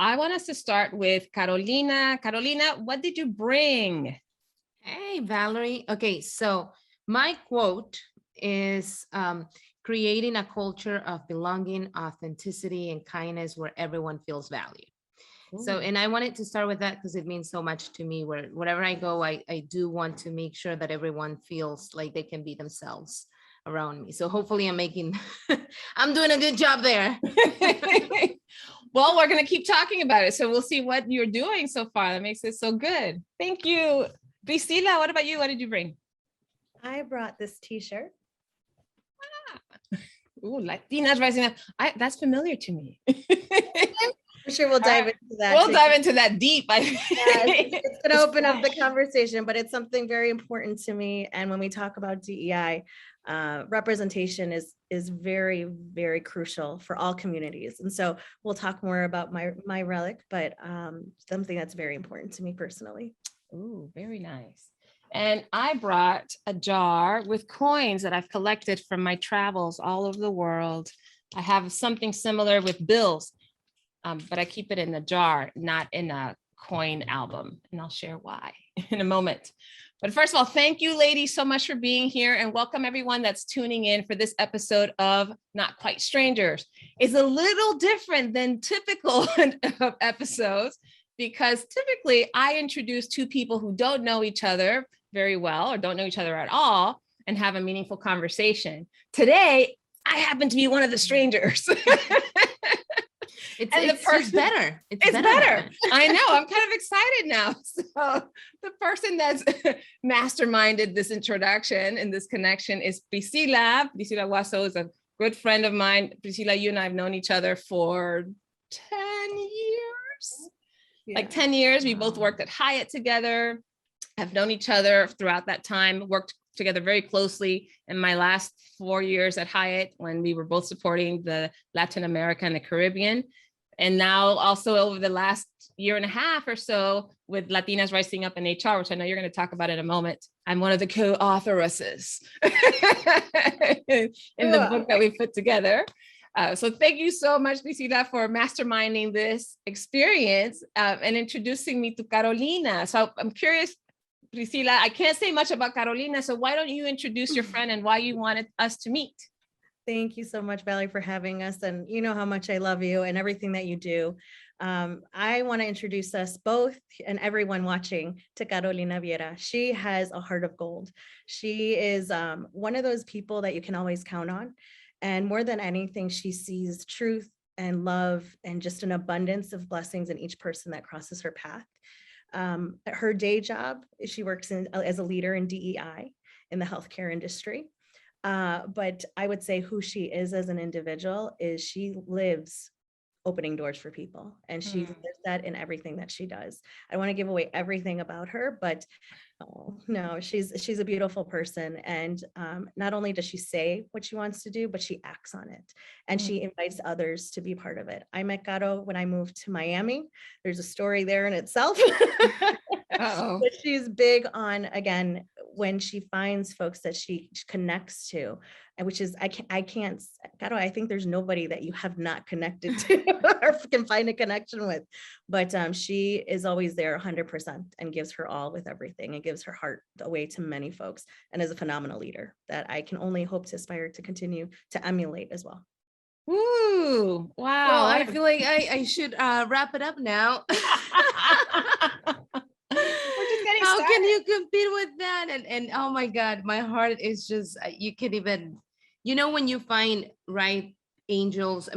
I want us to start with Carolina. Carolina, what did you bring? Hey, Valerie. Okay, so my quote is creating a culture of belonging, authenticity, and kindness where everyone feels valued. So, and I wanted to start with that because it means so much to me. Wherever I go, I do want to make sure that everyone feels like they can be themselves around me. So hopefully I'm doing a good job there. Well, we're going to keep talking about it. So we'll see what you're doing so far. That makes it so good. Thank you. Priscilla, what about you? What did you bring? I brought this t-shirt. Ooh, Latinas Rising Up. That's familiar to me. I'm sure we'll dive into that. We'll dive into that deep. It's going to open up the conversation, but it's something very important to me. And when we talk about DEI, representation is very, very crucial for all communities. And so we'll talk more about my relic, but something that's very important to me personally. Ooh, very nice. And I brought a jar with coins that I've collected from my travels all over the world. I have something similar with bills, but I keep it in a jar, not in a coin album. And I'll share why in a moment. But first of all, thank you, ladies, so much for being here, and welcome everyone that's tuning in for this episode of Not Quite Strangers. It's a little different than typical of episodes, because typically I introduce two people who don't know each other very well or don't know each other at all and have a meaningful conversation. Today, I happen to be one of the strangers. It's better. It's better. I know. I'm kind of excited now. So the person that's masterminded this introduction and this connection is Priscilla. Priscilla Guasso is a good friend of mine. Priscilla, you and I have known each other for 10 years. Yeah. Like 10 years. We both worked at Hyatt together. Have known each other throughout that time, worked together very closely in my last 4 years at Hyatt when we were both supporting the Latin America and the Caribbean. And now also over the last year and a half or so with Latinas Rising Up in HR, which I know you're going to talk about in a moment. I'm one of the co-authoresses in the book that we put together. So thank you so much, Priscilla, for masterminding this experience and introducing me to Carolina. So I'm curious, Priscilla, I can't say much about Carolina, so why don't you introduce your friend and why you wanted us to meet? Thank you so much, Valerie, for having us. And you know how much I love you and everything that you do. I want to introduce us both and everyone watching to Carolina Veira. She has a heart of gold. She is one of those people that you can always count on. And more than anything, she sees truth and love and just an abundance of blessings in each person that crosses her path. Her day job, she works as a leader in DEI in the healthcare industry. But I would say who she is as an individual is she lives opening doors for people, and she lives that in everything that she does. I want to give away everything about her, but no, she's a beautiful person. And not only does she say what she wants to do, but she acts on it, and she invites others to be part of it. I met Caro when I moved to Miami. There's a story there in itself. But she's big on, again, when she finds folks that she connects to, and which is, I can't, Caro, I think there's nobody that you have not connected to or can find a connection with, but she is always there 100% and gives her all with everything and gives her heart away to many folks, and is a phenomenal leader that I can only hope to aspire to continue to emulate as well. Ooh, wow. Well, I feel like I should wrap it up now. How can you compete with that? And oh my God, my heart is just, you can't even, when you find the angels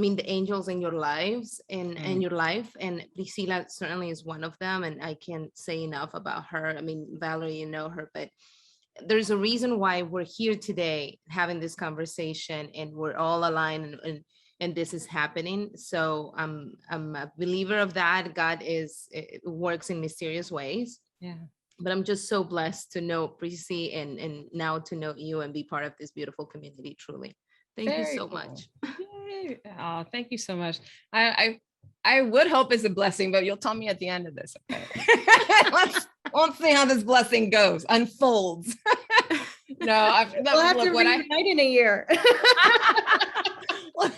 in your lives and your life, and Priscilla certainly is one of them. And I can't say enough about her. I mean, Valerie, you know her, but there's a reason why we're here today having this conversation, and we're all aligned and this is happening. So I'm a believer of that. God works in mysterious ways. Yeah. But I'm just so blessed to know Prissy and now to know you and be part of this beautiful community, truly. Thank you so much. Yay. Oh, thank you so much. I would hope it's a blessing, but you'll tell me at the end of this. Okay. Let's see how this blessing goes, unfolds. No, we'll have to reunite in a year.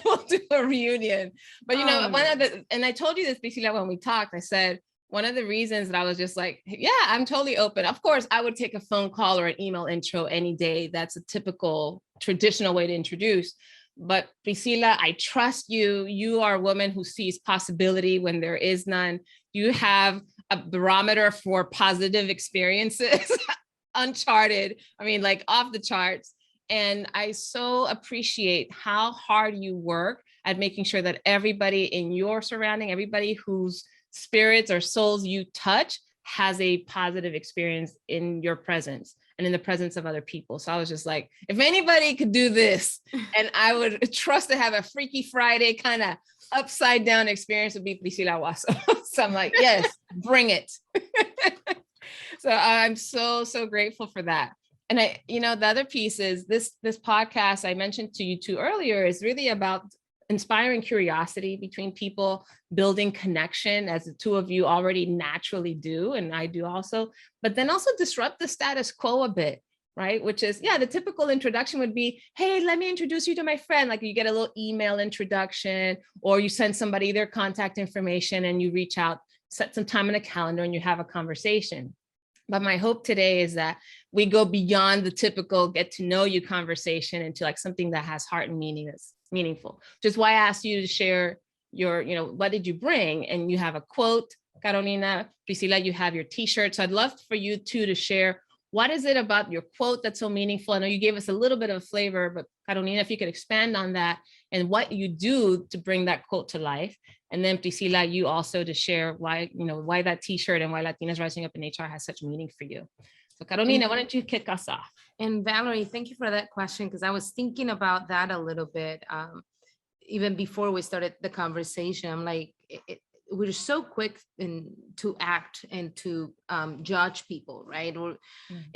we'll do a reunion. But you know, and I told you this, Priscilla, when we talked, I said, one of the reasons that I was just like, yeah, I'm totally open. Of course, I would take a phone call or an email intro any day. That's a typical traditional way to introduce. But Priscilla, I trust you. You are a woman who sees possibility when there is none. You have a barometer for positive experiences, uncharted. I mean, like off the charts. And I so appreciate how hard you work at making sure that everybody in your surrounding, everybody whose spirits or souls you touch has a positive experience in your presence and in the presence of other people. So I was just like, if anybody could do this, and I would trust to have a Freaky Friday kind of upside down experience, would be Priscilla Guasso. So I'm like, yes, bring it. So I'm so grateful for that. And I, you know, the other piece is this podcast I mentioned to you two earlier is really about inspiring curiosity between people, building connection, as the two of you already naturally do, and I do also, but then also disrupt the status quo a bit, right? Which is, yeah, the typical introduction would be, hey, let me introduce you to my friend. Like you get a little email introduction, or you send somebody their contact information and you reach out, set some time in a calendar and you have a conversation. But my hope today is that we go beyond the typical get to know you conversation into like something that has heart and meaning, that's meaningful, which is why I asked you to share your, you know, what did you bring? And you have a quote, Carolina, Priscilla, you have your t-shirt. So I'd love for you two to share, what is it about your quote that's so meaningful? I know you gave us a little bit of a flavor, but Carolina, if you could expand on that and what you do to bring that quote to life. And then Priscilla, you also to share why, you know, why that t-shirt and why Latinas Rising Up in HR has such meaning for you. So Carolina, why don't you kick us off? And Valerie, thank you for that question, because I was thinking about that a little bit. Even before we started the conversation, I'm like, we're so quick to act and to judge people, right?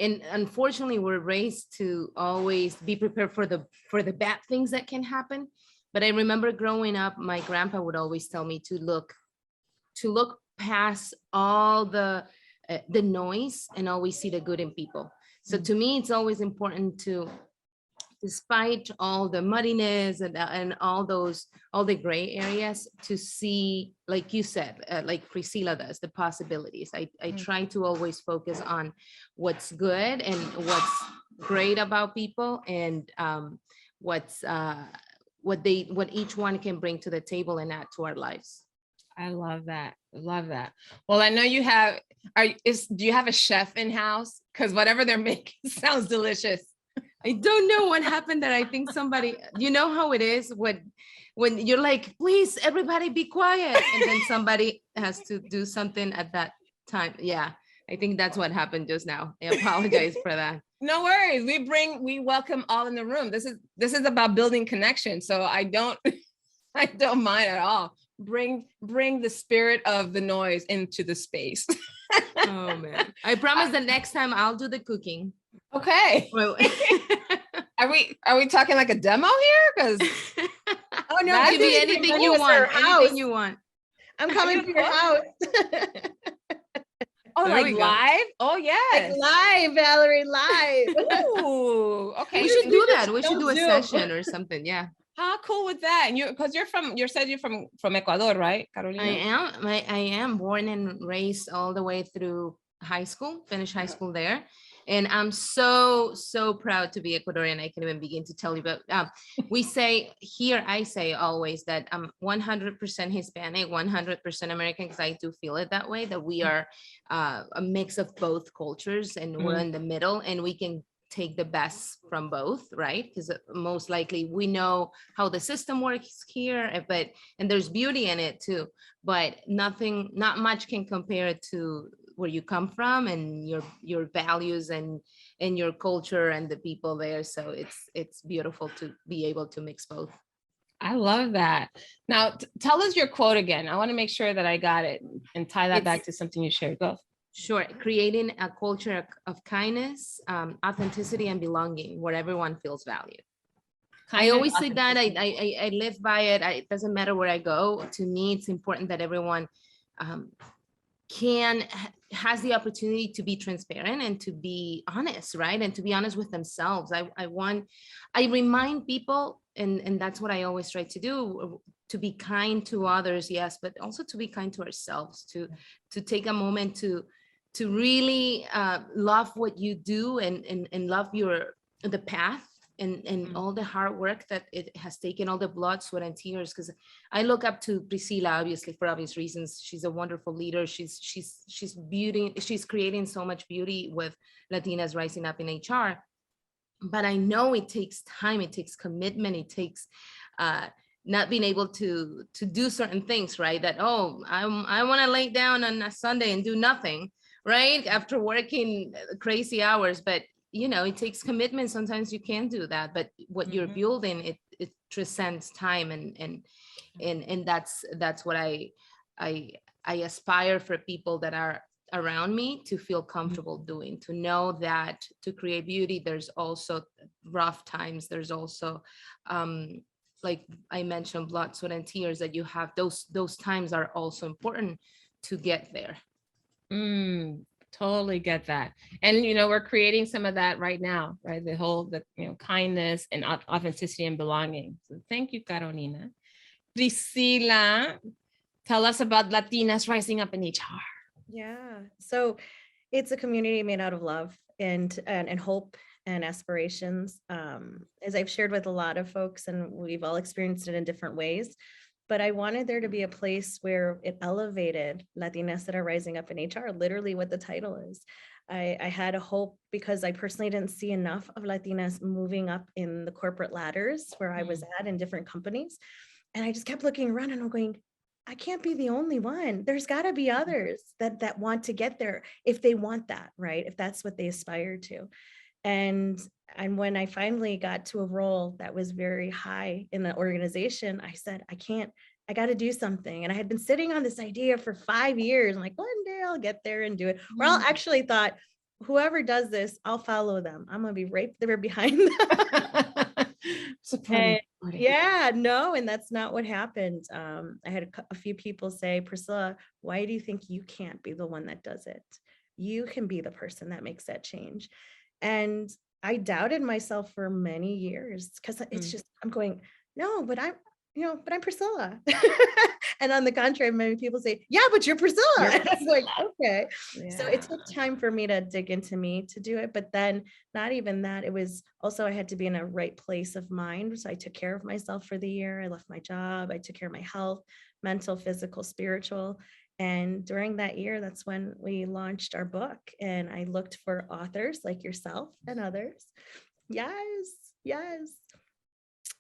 And unfortunately, we're raised to always be prepared for the bad things that can happen. But I remember growing up, my grandpa would always tell me to look past all the noise and always see the good in people. So to me, it's always important to, despite all the muddiness and all the gray areas, to see, like you said, like Priscilla does, the possibilities. I try to always focus on what's good and what's great about people, and what each one can bring to the table and add to our lives. I love that. Love that. Well, I know you have, do you have a chef in house? Because whatever they're making sounds delicious. I don't know what happened, that I think somebody, you know how it is when you're like, please, everybody be quiet. And then somebody has to do something at that time. Yeah, I think that's what happened just now. I apologize for that. No worries. We welcome all in the room. This is about building connection. So I don't mind at all. Bring the spirit of the noise into the space. Oh man. I promise the next time I'll do the cooking. Okay. Well, Are we talking like a demo here? Because oh no, it could be anything you want. Anything you want. I'm coming to your house. Oh, there like live? Oh yes. Like live, Valerie, live. Ooh, okay. We should do that. We should do a session or something. Yeah. How cool with that? And because you're from Ecuador, right, Carolina? I am born and raised all the way through high school, finished high school there. And I'm so proud to be Ecuadorian. I can't even begin to tell you, but I say always that I'm 100% Hispanic, 100% American, because I do feel it that way, that we are a mix of both cultures, and we're in the middle, and we can take the best from both, right? Because most likely we know how the system works here, and there's beauty in it too, but not much can compare to where you come from and your values and your culture and the people there. So it's beautiful to be able to mix both. I love that. Now tell us your quote again. I want to make sure that I got it and tie that back to something you shared. Go. Sure. Creating a culture of kindness, authenticity, and belonging where everyone feels valued. I always say that I live by it. It doesn't matter where I go. To me, it's important that everyone has the opportunity to be transparent and to be honest, right? And to be honest with themselves. I remind people and that's what I always try to do, to be kind to others, yes, but also to be kind to ourselves, to take a moment to really love what you do, and love the path, and all the hard work that it has taken, all the blood, sweat, and tears. Because I look up to Priscilla, obviously, for obvious reasons. She's a wonderful leader. She's creating so much beauty with Latinas rising up in HR. But I know it takes time, it takes commitment, it takes not being able to do certain things, right? That, oh, I want to lay down on a Sunday and do nothing, right? After working crazy hours. But it takes commitment. Sometimes you can't do that, but what you're building, it transcends time, and that's what I aspire for people that are around me to feel comfortable doing, to know that to create beauty, there's also rough times. There's also, like I mentioned, blood, sweat, and tears, that you have those times are also important to get there. Totally get that. And, we're creating some of that right now, right? The kindness and authenticity and belonging. So thank you, Carolina. Priscilla, tell us about Latinas rising up in HR. Yeah. So it's a community made out of love and hope and aspirations. As I've shared with a lot of folks, and we've all experienced it in different ways, but I wanted there to be a place where it elevated Latinas that are rising up in HR, literally what the title is. I had a hope, because I personally didn't see enough of Latinas moving up in the corporate ladders where I was at in different companies. And I just kept looking around and I'm going, I can't be the only one. There's got to be others that want to get there if they want that, right? If that's what they aspire to. And when I finally got to a role that was very high in the organization, I said, I got to do something. And I had been sitting on this idea for 5 years. I'm like, one day I'll get there and do it. Or I'll actually thought, whoever does this, I'll follow them. I'm going to be right there behind them. Yeah, no, and that's not what happened. I had a few people say, Priscilla, why do you think you can't be the one that does it? You can be the person that makes that change. And I doubted myself for many years, because it's just, I'm going, no, but I'm Priscilla. And on the contrary, many people say, yeah, but you're Priscilla. And I'm like, okay. Yeah. So it took time for me to dig into me to do it. But then not even that, it was also, I had to be in a right place of mind. So I took care of myself for the year. I left my job. I took care of my health, mental, physical, spiritual. And during that year, that's when we launched our book. And I looked for authors like yourself and others. Yes.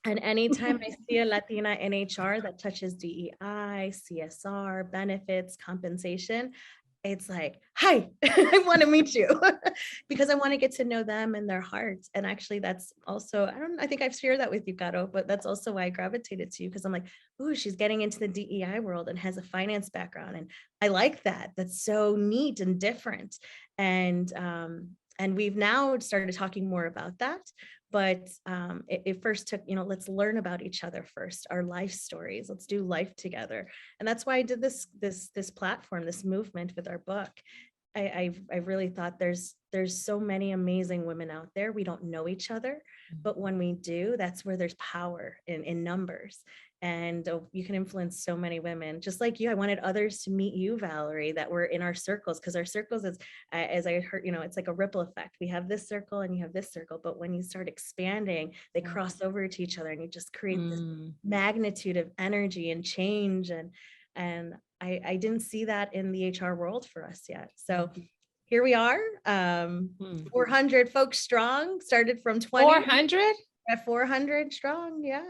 And anytime I see a Latina in HR that touches DEI, CSR, benefits, compensation, it's like, hi, I want to meet you because I want to get to know them and their hearts. And actually that's also, I think I've shared that with you, Caro, but that's also why I gravitated to you, because I'm like, oh, she's getting into the DEI world and has a finance background. And I like that. That's so neat and different. And we've now started talking more about that. But it first took, let's learn about each other first, our life stories. Let's do life together. And that's why I did this platform, this movement with our book. I really thought there's so many amazing women out there. We don't know each other, but when we do, that's where there's power in numbers. And you can influence so many women, just like you. I wanted others to meet you, Valerie, that were in our circles, because our circles is, as I heard, it's like a ripple effect. We have this circle and you have this circle, but when you start expanding, they cross over to each other, and you just create this magnitude of energy and change. And I didn't see that in the HR world for us yet. So here we are, 400 folks strong, started from 20. 400? At 400 strong, yeah.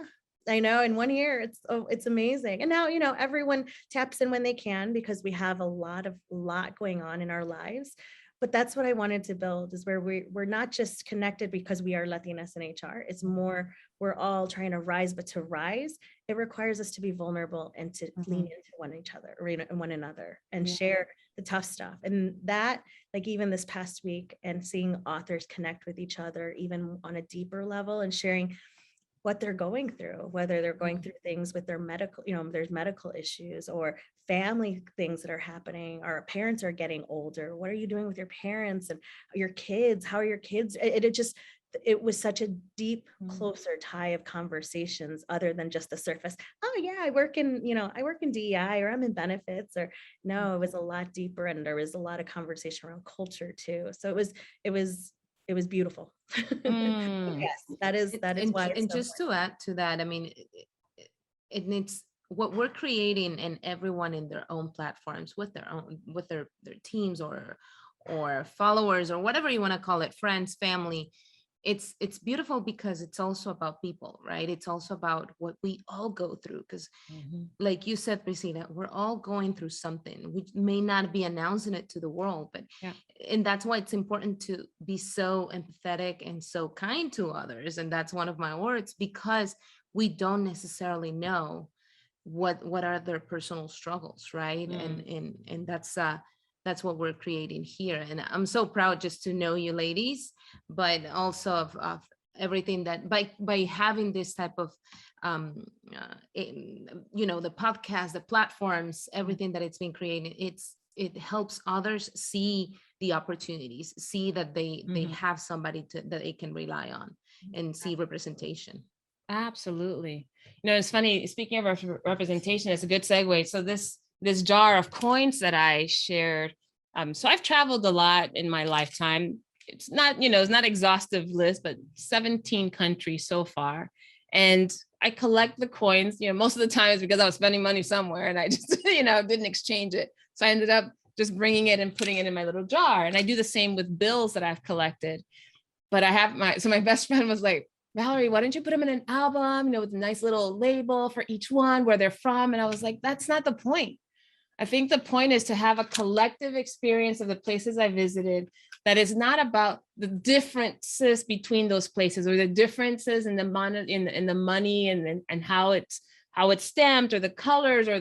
I know, in 1 year, it's amazing. And now, everyone taps in when they can, because we have a lot going on in our lives. But that's what I wanted to build, is where we're not just connected because we are Latinas in HR. It's more, we're all trying to rise, but to rise, it requires us to be vulnerable and to lean into one another and share the tough stuff. And that, like even this past week, and seeing authors connect with each other, even on a deeper level, and sharing what they're going through, whether they're going through things with their medical, there's medical issues or family things that are happening. Our parents are getting older. What are you doing with your parents and your kids? How are your kids? It just it was such a deep, closer tie of conversations other than just the surface. Oh yeah, I work in DEI, or I'm in benefits, or no, it was a lot deeper, and there was a lot of conversation around culture too. So it was beautiful. Yes, that is why. And just to add to that, I mean, it needs what we're creating, and everyone in their own platforms with their teams or followers or whatever you want to call it, friends, family. It's beautiful because it's also about people, right? It's also about what we all go through, because like you said, Priscilla, we're all going through something. We may not be announcing it to the world, but and that's why it's important to be so empathetic and so kind to others. And that's one of my words, because we don't necessarily know what are their personal struggles, right? And that's what we're creating here. And I'm so proud just to know you ladies, but also of everything that by having this type of the podcast, the platforms, everything that it's been created, it helps others see the opportunities, see that they have somebody that they can rely on, and see representation. Absolutely. It's funny, speaking of representation, it's a good segue. So this jar of coins that I shared, so I've traveled a lot in my lifetime. It's not, it's not exhaustive list, but 17 countries so far. And I collect the coins, most of the time it's because I was spending money somewhere and I just, didn't exchange it. So I ended up just bringing it and putting it in my little jar. And I do the same with bills that I've collected. But I have my best friend was like, Valerie, why don't you put them in an album, with a nice little label for each one, where they're from? And I was like, that's not the point. I think the point is to have a collective experience of the places I visited that is not about the differences between those places, or the differences in the money, in the money and how it's stamped, or the colors, or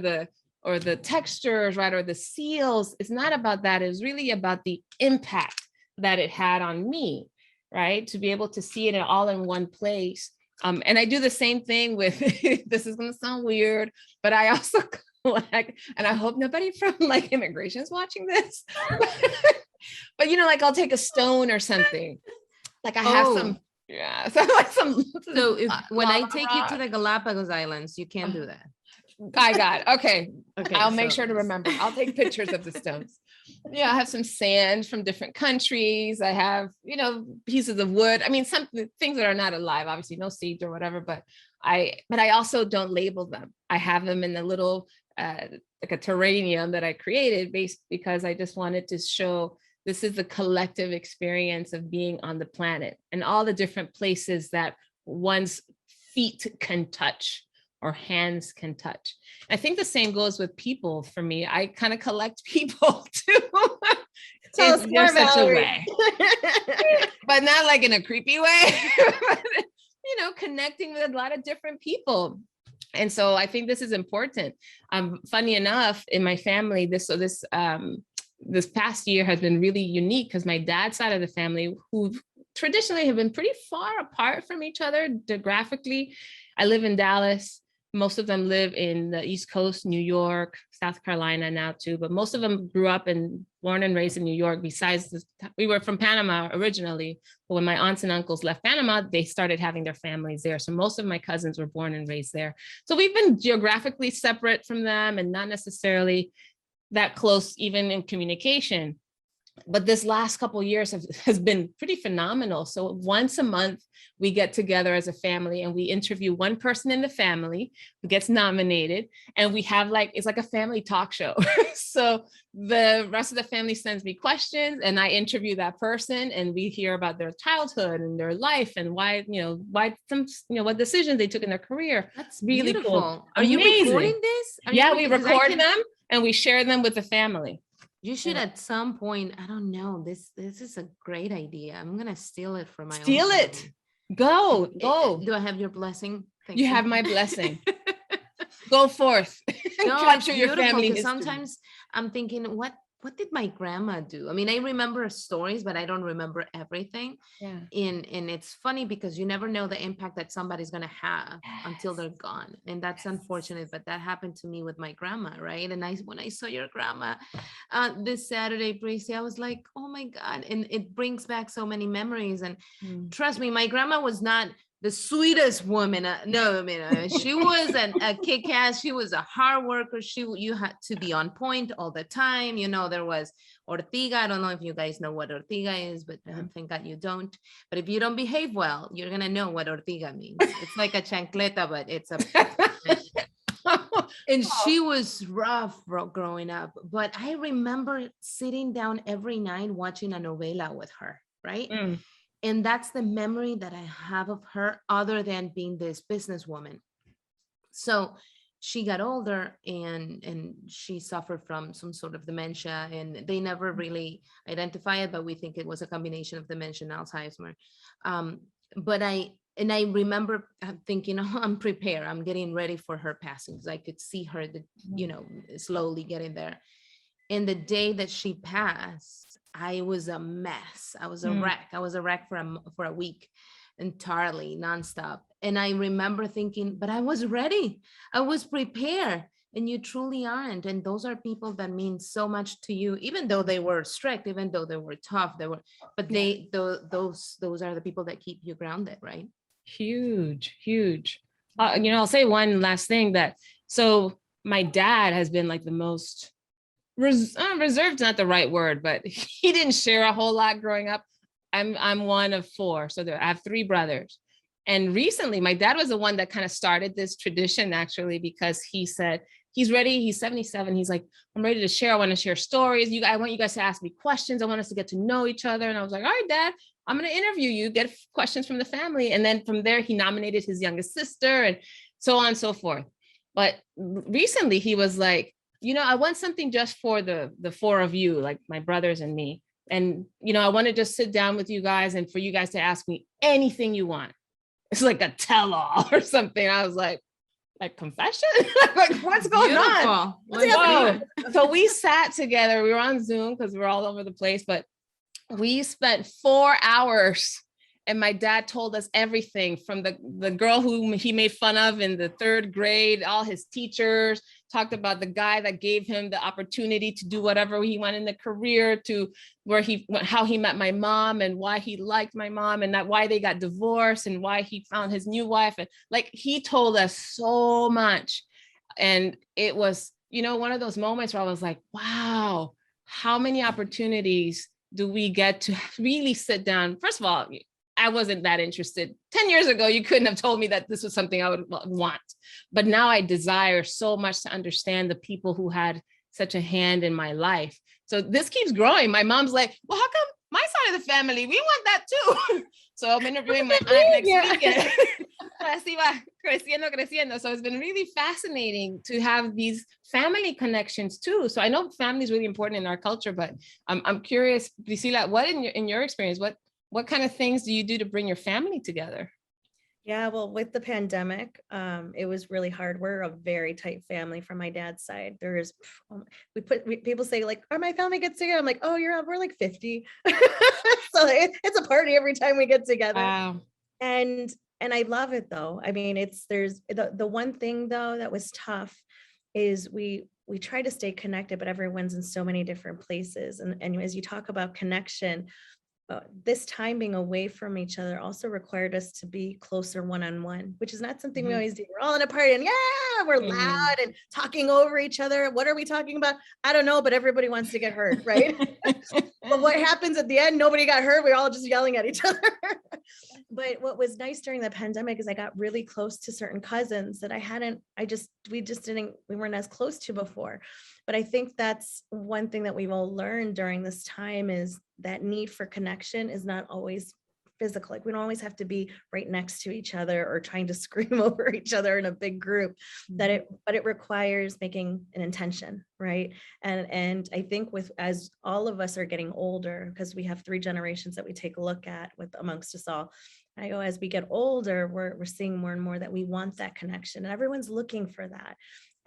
the textures, right, or the seals. It's not about that. It's really about the impact that it had on me, right? To be able to see it all in one place. And I do the same thing with, this is going to sound weird, but I also collect, and I hope nobody from like immigration is watching this, but like I'll take a stone or something. Like I have some, so like some. So when I take you to the Galapagos Islands, you can't do that. I got it. Okay. I'll make sure to remember. I'll take pictures of the stones. I have some sand from different countries. I have, pieces of wood. I mean, some things that are not alive, obviously no seeds or whatever, but I also don't label them. I have them in a little, like a terrarium that I created because I just wanted to show this is the collective experience of being on the planet and all the different places that one's feet can touch or hands can touch. I think the same goes with people for me. I kind of collect people too. Tell us more, such a Valerie. way, but not like in a creepy way, connecting with a lot of different people. And so I think this is important. Funny enough, in my family, this past year has been really unique because my dad's side of the family, who traditionally have been pretty far apart from each other geographically. I live in Dallas. Most of them live in the East Coast, New York, South Carolina now too, but most of them grew up and born and raised in New York. Besides this, we were from Panama originally, but when my aunts and uncles left Panama, they started having their families there. So most of my cousins were born and raised there. So we've been geographically separate from them and not necessarily that close, even in communication. But this last couple of years has been pretty phenomenal. So once a month, we get together as a family and we interview one person in the family who gets nominated. And we have it's like a family talk show. So the rest of the family sends me questions and I interview that person and we hear about their childhood and their life and why what decisions they took in their career. That's really beautiful. Cool. Are you recording this? We record them and we share them with the family. You should at some point, I don't know, this is a great idea. I'm going to steal it from my own. Steal it. Go. Do I have your blessing? Thank you have my blessing. Go forth. No, Capture your family history. Sometimes I'm thinking, what what did my grandma do? I mean, I remember stories, but I don't remember everything. Yeah. And it's funny because you never know the impact that somebody's going to have until Yes. they're gone. And that's Yes. unfortunate, but that happened to me with my grandma, right? And when I saw your grandma this Saturday, Priscilla, I was like, oh my God. And it brings back so many memories. And trust me, my grandma was not the sweetest woman. No, I mean, she was a kick-ass. She was a hard worker. You had to be on point all the time. You know, there was Ortiga. I don't know if you guys know what Ortiga is, but thank God you don't. But if you don't behave well, you're gonna know what Ortiga means. It's like a chancleta, but it's a. And she was rough growing up. But I remember sitting down every night watching a novela with her, right? And that's the memory that I have of her, other than being this businesswoman. So she got older and she suffered from some sort of dementia, and they never really identify it, but we think it was a combination of dementia and Alzheimer's. But I remember thinking, oh, I'm prepared. I'm getting ready for her passing, because I could see her, slowly getting there. And the day that she passed, I was a mess. I was a wreck. I was a wreck for a week, entirely nonstop. And I remember thinking, but I was ready. I was prepared. And you truly aren't. And those are people that mean so much to you, even though they were strict, even though they were tough, those are the people that keep you grounded, right? Huge, huge. I'll say one last thing so my dad has been like the most reserved's not the right word, but he didn't share a whole lot growing up. I'm one of four, so I have three brothers. And recently, my dad was the one that kind of started this tradition, actually, because he said he's ready. He's 77. He's like, I'm ready to share. I want to share stories. I want you guys to ask me questions. I want us to get to know each other. And I was like, all right, Dad, I'm going to interview you, get questions from the family. And then from there, he nominated his youngest sister and so on and so forth. But recently, he was like, I want something just for the four of you, like my brothers and me. And, I want to just sit down with you guys and for you guys to ask me anything you want. It's like a tell-all or something. I was like confession? Like, what's going on? So we sat together. We were on Zoom because we're all over the place, but we spent 4 hours. And my dad told us everything from the girl whom he made fun of in the 3rd grade, all his teachers, talked about the guy that gave him the opportunity to do whatever he wanted in the career, to how he met my mom and why he liked my mom and why they got divorced and why he found his new wife. And like, he told us so much. And it was, one of those moments where I was like, wow, how many opportunities do we get to really sit down? First of all, I wasn't that interested. 10 years ago, you couldn't have told me that this was something I would want. But now I desire so much to understand the people who had such a hand in my life. So this keeps growing. My mom's like, well, how come my side of the family, we want that too? So I'm interviewing my aunt next weekend. So it's been really fascinating to have these family connections too. So I know family is really important in our culture, but I'm curious, Priscilla, what in your experience, what kind of things do you do to bring your family together? Yeah, well, with the pandemic, it was really hard. We're a very tight family from my dad's side. There's, people say like, oh, my family gets together. I'm like, oh, we're like 50. So it's a party every time we get together. Wow. And I love it though. I mean, there's the one thing though that was tough is we try to stay connected, but everyone's in so many different places. And as you talk about connection, this time being away from each other also required us to be closer one-on-one, which is not something we always do. We're all in a party and we're loud and talking over each other. What are we talking about? I don't know, but everybody wants to get heard, right? But what happens at the end? Nobody got heard. We're all just yelling at each other. But what was nice during the pandemic is I got really close to certain cousins that we weren't as close to before. But I think that's one thing that we've all learned during this time is that need for connection is not always physical. Like we don't always have to be right next to each other or trying to scream over each other in a big group, but it requires making an intention, right? And I think as all of us are getting older, because we have 3 generations that we take a look at with amongst us all, I go, as we get older, we're seeing more and more that we want that connection and everyone's looking for that.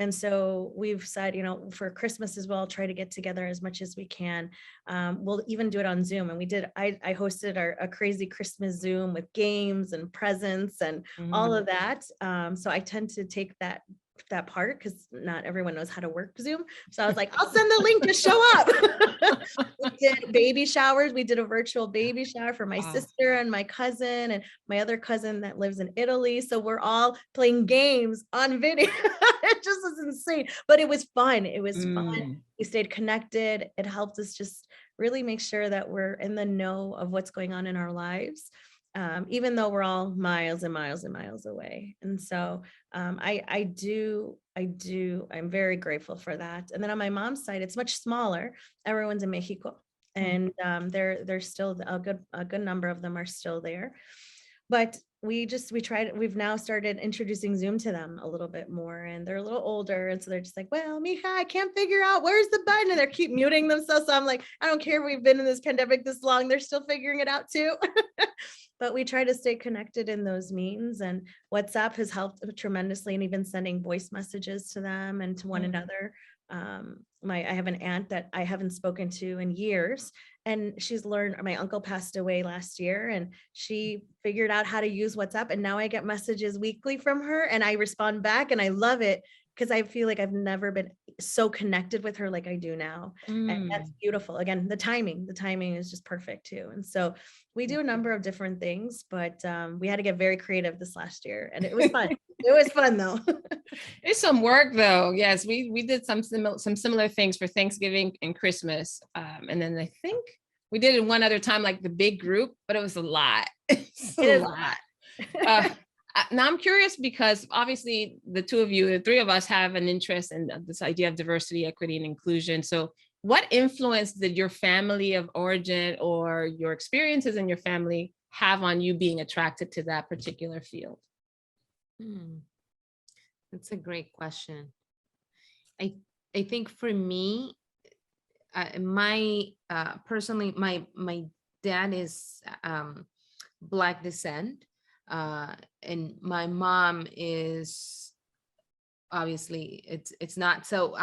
And so we've said, for Christmas as well, try to get together as much as we can. We'll even do it on Zoom. And I hosted a crazy Christmas Zoom with games and presents and all of that. So I tend to take that part because not everyone knows how to work Zoom. So I was like, I'll send the link to show up. We did baby showers. We did a virtual baby shower for my sister and my cousin and my other cousin that lives in Italy. So we're all playing games on video. It just was insane, but it was fun. It was fun. We stayed connected. It helped us just really make sure that we're in the know of what's going on in our lives. Even though we're all miles and miles and miles away. And so I'm very grateful for that. And then on my mom's side, it's much smaller. Everyone's in Mexico, and they're still a good number of them are still there. But we've now started introducing Zoom to them a little bit more, and they're a little older. And so they're just like, well, mija, I can't figure out where's the button. And they keep muting themselves. So I'm like, I don't care if we've been in this pandemic this long, they're still figuring it out too. But we try to stay connected in those means, and WhatsApp has helped tremendously, and even sending voice messages to them and to one another. I have an aunt that I haven't spoken to in years, and she's learned. My uncle passed away last year, and she figured out how to use WhatsApp, and now I get messages weekly from her, and I respond back, and I love it because I feel like I've never been so connected with her like I do now. And that's beautiful. Again, the timing is just perfect too. And so we do a number of different things, but we had to get very creative this last year, and it was fun. It was fun though. It's some work though. Yes, we did some similar things for Thanksgiving and Christmas. And then I think we did it one other time, like the big group, but it was a lot. It's a lot. Now I'm curious because obviously the three of us have an interest in this idea of diversity, equity, and inclusion. So what influence did your family of origin or your experiences in your family have on you being attracted to that particular field? That's a great question. I think for me, personally, my dad is Black descent. And my mom is obviously it's not so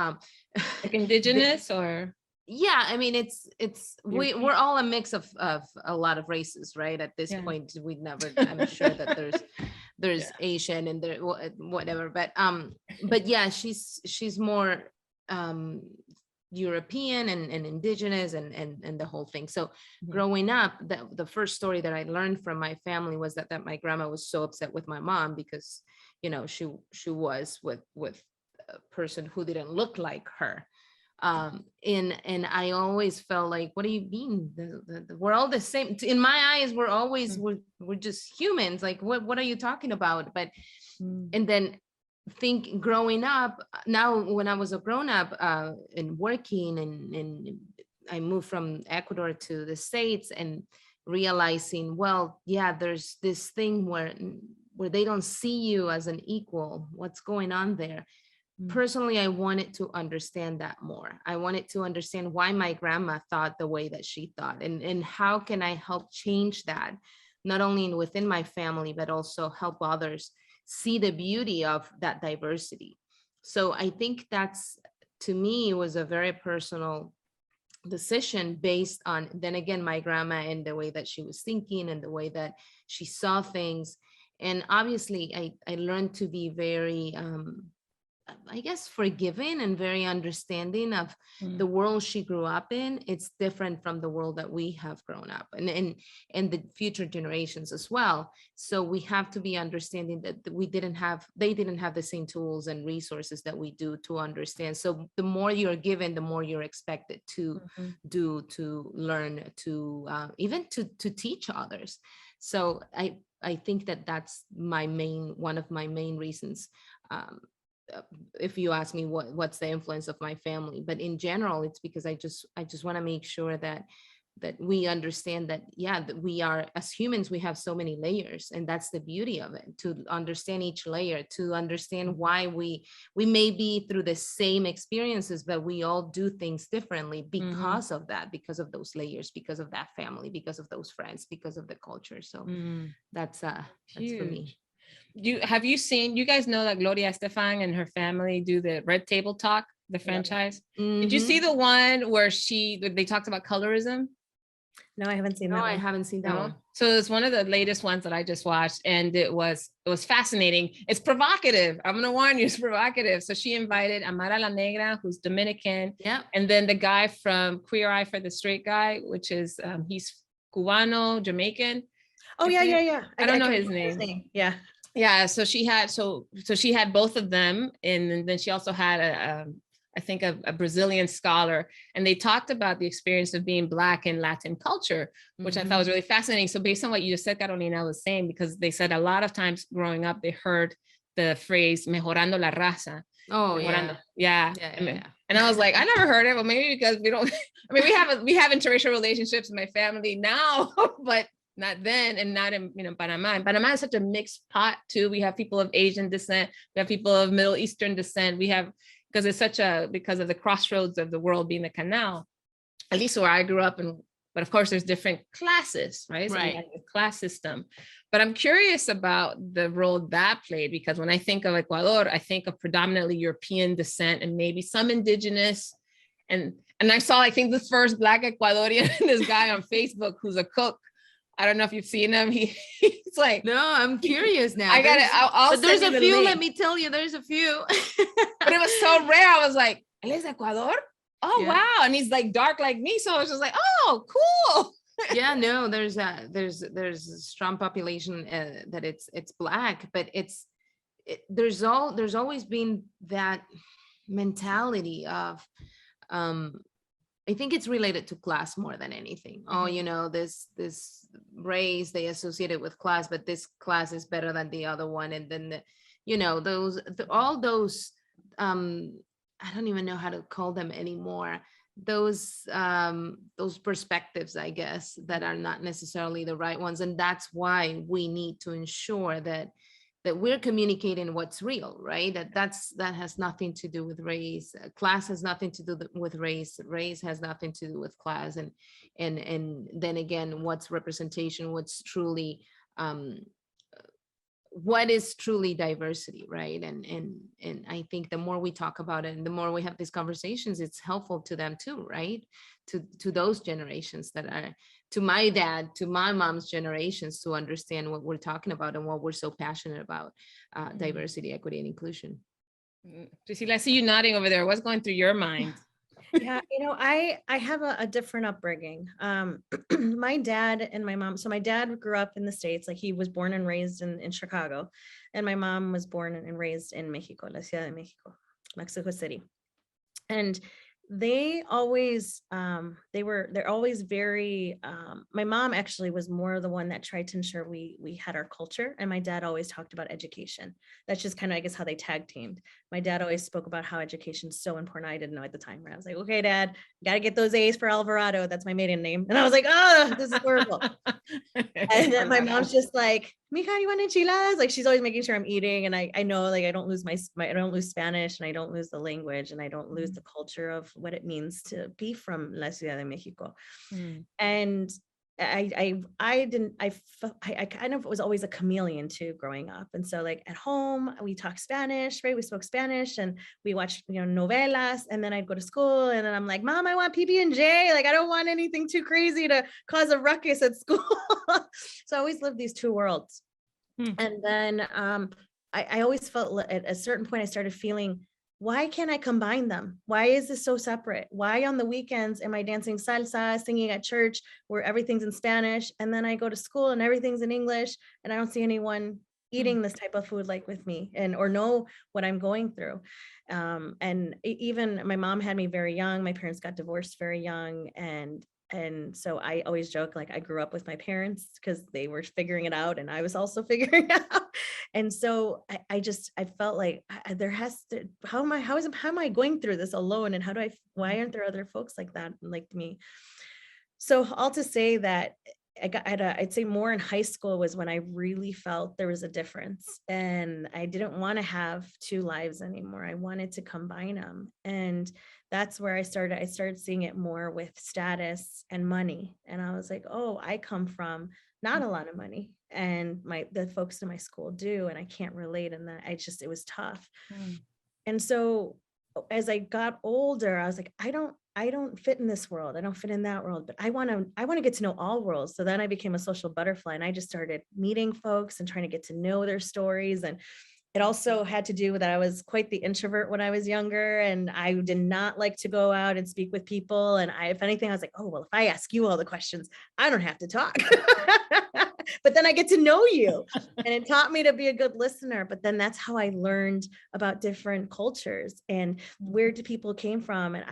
like indigenous or yeah, I mean we're all a mix of a lot of races, right? At this point we never, I'm sure that there's Asian and there whatever, but yeah, she's more European and indigenous and the whole thing. So growing up, the first story that I learned from my family was that my grandma was so upset with my mom because she was with a person who didn't look like her. And I always felt like, what do you mean? We're all the same. In my eyes, we're just humans. Like, what are you talking about? But and then think growing up, now when I was a grown up and working and I moved from Ecuador to the States and realizing, well, yeah, there's this thing where they don't see you as an equal. What's going on there? Personally, I wanted to understand that more. I wanted to understand why my grandma thought the way that she thought, and how can I help change that, not only within my family, but also help others see the beauty of that diversity. So I think that's, to me, was a very personal decision based on, then again, my grandma and the way that she was thinking and the way that she saw things. And obviously I learned to be very I guess forgiving and very understanding of the world she grew up in. It's different from the world that we have grown up and the future generations as well. So we have to be understanding that they didn't have the same tools and resources that we do to understand. So the more you're given, the more you're expected to do, to learn, to even to teach others. So I think that's one of my main reasons. If you ask me what's the influence of my family, but in general, it's because I just want to make sure that we understand that, that we are, as humans, we have so many layers, and that's the beauty of it, to understand each layer, to understand why we may be through the same experiences, but we all do things differently because of that, because of those layers, because of that family, because of those friends, because of the culture. So that's for me. have you seen, you guys know that Gloria Estefan and her family do the Red Table Talk, the franchise? Did you see the one where they talked about colorism? No, I haven't seen No, that I one. haven't seen that one. So it's one of the latest ones that I just watched, and it was fascinating. It's provocative. I'm gonna warn you, it's provocative. So she invited Amara La Negra, who's Dominican, and then the guy from Queer Eye for the Straight Guy, which is he's Cubano, Jamaican. Oh yeah. I don't know his name. Yeah. So she had both of them, and then she also had I think a Brazilian scholar, and they talked about the experience of being Black in Latin culture, which I thought was really fascinating. So based on what you just said, Carolina, was saying, because they said a lot of times growing up, they heard the phrase "mejorando la raza." Oh, yeah. And I was like, I never heard it. Well, maybe because we don't. I mean, we have interracial relationships in my family now, but not then, and not in Panama. And Panama is such a mixed pot too. We have people of Asian descent, we have people of Middle Eastern descent. We have, because it's because of the crossroads of the world being the canal, at least where I grew up. But of course there's different classes, right? So we have the class system. But I'm curious about the role that played, because when I think of Ecuador, I think of predominantly European descent and maybe some indigenous. And I think the first Black Ecuadorian, this guy on Facebook who's a cook. I don't know if you've seen him. He's like, no, I'm curious now. I got it. There's a few. Let me tell you, there's a few. But it was so rare. I was like, "Él es Ecuador? Oh wow!" And he's like dark like me, so I was just like, "Oh, cool." Yeah, no, there's a strong population that it's Black, but there's always been that mentality of I think it's related to class more than anything. Oh, this race, they associate it with class, but this class is better than the other one. And then, all those, I don't even know how to call them anymore. Those perspectives, I guess, that are not necessarily the right ones. And that's why we need to ensure that we're communicating what's real, right? That has nothing to do with race. Class has nothing to do with race. Race has nothing to do with class. And then again, what's representation? What's truly, what is truly diversity, right? And I think the more we talk about it and the more we have these conversations, it's helpful to them too, right? To those generations that are, to my dad, to my mom's generations, to understand what we're talking about and what we're so passionate about, diversity, equity, and inclusion. Priscilla, I see you nodding over there. What's going through your mind? Yeah, I have a different upbringing. My dad and my mom, so my dad grew up in the States, like he was born and raised in Chicago, and my mom was born and raised in Mexico, La Ciudad de Mexico, Mexico City. And they always, they're always very, my mom actually was more the one that tried to ensure we had our culture. And my dad always talked about education. That's just kind of, I guess, how they tag teamed. My dad always spoke about how education is so important. I didn't know at the time, right? I was like, okay, Dad, got to get those A's for Alvarado. That's my maiden name. And I was like, oh, this is horrible. And then my mom's just like, Mija, you want enchiladas? Like, she's always making sure I'm eating. And I know, like, I don't lose I don't lose Spanish, and I don't lose the language, and I don't lose the culture of what it means to be from La Ciudad de Mexico. And I kind of was always a chameleon too growing up. And so, like, at home we talk Spanish, right? We spoke Spanish and we watched, novelas, and then I'd go to school and then I'm like, Mom, I want PB&J. Like, I don't want anything too crazy to cause a ruckus at school. So I always lived these two worlds. And then I always felt at a certain point I started feeling, why can't I combine them? Why is this so separate? Why on the weekends am I dancing salsa, singing at church where everything's in Spanish, and then I go to school and everything's in English, and I don't see anyone eating this type of food like with me or know what I'm going through. And even my mom had me very young. My parents got divorced very young, and so I always joke, like, I grew up with my parents because they were figuring it out and I was also figuring it out. And so I felt like there has to, how am I going through this alone? And why aren't there other folks like that, like me? So all to say that I'd say more in high school was when I really felt there was a difference, and I didn't want to have two lives anymore. I wanted to combine them. And that's where I started seeing it more with status and money. And I was like, oh, I come from not a lot of money, and the folks in my school do, and I can't relate. And that it was tough. Mm. And so as I got older, I was like, I don't fit in this world. I don't fit in that world, but I want to get to know all worlds. So then I became a social butterfly, and I just started meeting folks and trying to get to know their stories. And it also had to do with that I was quite the introvert when I was younger, and I did not like to go out and speak with people. And if anything, I was like, oh, well, if I ask you all the questions, I don't have to talk. But then I get to know you. And it taught me to be a good listener. But then that's how I learned about different cultures and where do people came from. And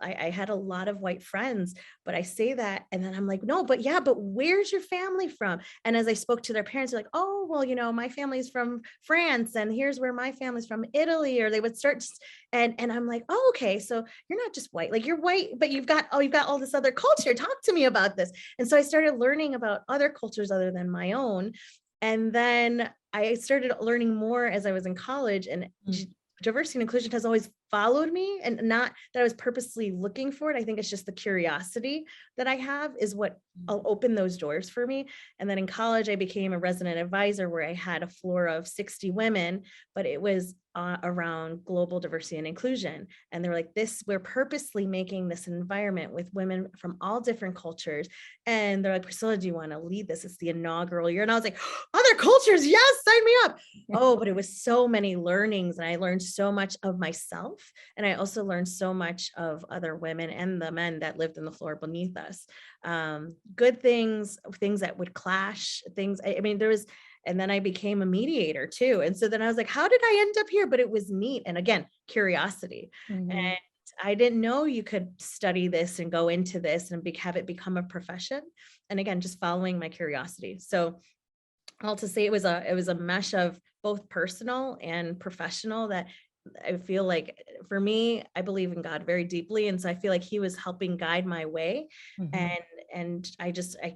I had a lot of white friends, but I say that, and then I'm like, no, but where's your family from? And as I spoke to their parents, they're like, oh, well, my family's from France, and here's where my family's from, Italy. Or they would start, and I'm like, oh, okay, so you're not just white, like you're white, but you've got all this other culture. Talk to me about this. And so I started learning about other cultures other than my own. And then I started learning more as I was in college, and diversity and inclusion has always followed me, and not that I was purposely looking for it. I think it's just the curiosity that I have is what will open those doors for me. And then in college, I became a resident advisor where I had a floor of 60 women, but it was around global diversity and inclusion. And they were like, we're purposely making this environment with women from all different cultures. And they're like, Priscilla, do you want to lead this? It's the inaugural year. And I was like, other cultures, yes, sign me up. Oh, but it was so many learnings, and I learned so much of myself. And I also learned so much of other women and the men that lived in the floor beneath us. Good things that would clash, I mean, and then I became a mediator too. And so then I was like, how did I end up here? But it was neat. And again, curiosity. Mm-hmm. And I didn't know you could study this and go into this and have it become a profession. And again, just following my curiosity. So all to say, it was a mesh of both personal and professional that I feel like, for me, I believe in God very deeply. And so I feel like he was helping guide my way. Mm-hmm. And I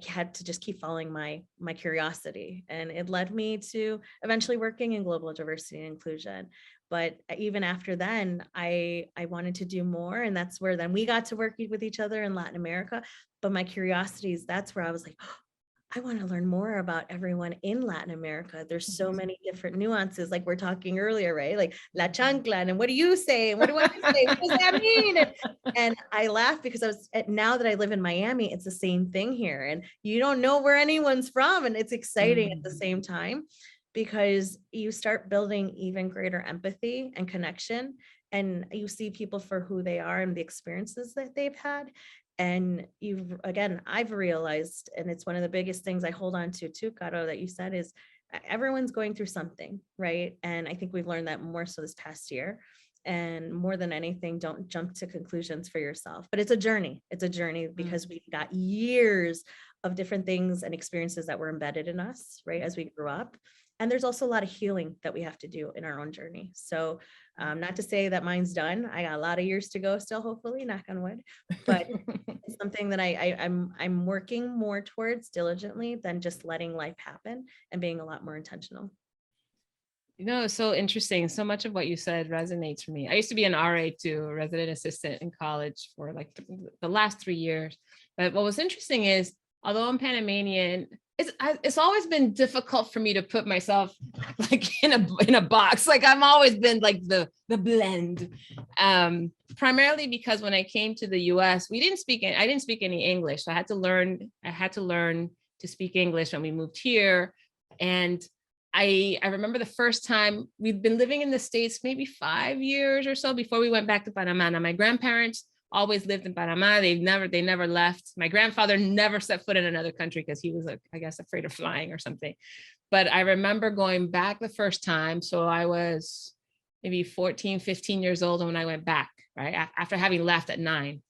had to just keep following my curiosity. And it led me to eventually working in global diversity and inclusion. But even after then, I wanted to do more. And that's where then we got to work with each other in Latin America. But my curiosities, that's where I was like, oh, I want to learn more about everyone in Latin America. There's so many different nuances, like we're talking earlier, right? Like La Chancla, and what do you say? And what do I say? What does that mean? And I laugh because now that I live in Miami, it's the same thing here. And you don't know where anyone's from. And it's exciting at the same time, because you start building even greater empathy and connection. And you see people for who they are and the experiences that they've had. And I've realized, and it's one of the biggest things I hold on to too, Caro, that you said, is everyone's going through something, right? And I think we've learned that more so this past year. And more than anything, don't jump to conclusions for yourself. But it's a journey. It's a journey because we've got years of different things and experiences that were embedded in us, right, as we grew up. And there's also a lot of healing that we have to do in our own journey. So not to say that mine's done. I got a lot of years to go still, hopefully, knock on wood. But it's something that I'm working more towards diligently than just letting life happen and being a lot more intentional. It's so interesting. So much of what you said resonates for me. I used to be an RA too, a resident assistant in college for like the last 3 years. But what was interesting is, although I'm Panamanian, it's always been difficult for me to put myself like in a box. Like I've always been like the blend, primarily because when I came to the US, I didn't speak any English. So I had to learn to speak English when we moved here. And I remember the first time, we'd been living in the States maybe 5 years or so before we went back to Panama. Now, my grandparents always lived in Panama. They never left. My grandfather never set foot in another country because he was, I guess, afraid of flying or something. But I remember going back the first time. So I was maybe 14, 15 years old when I went back, right? After having left at 9.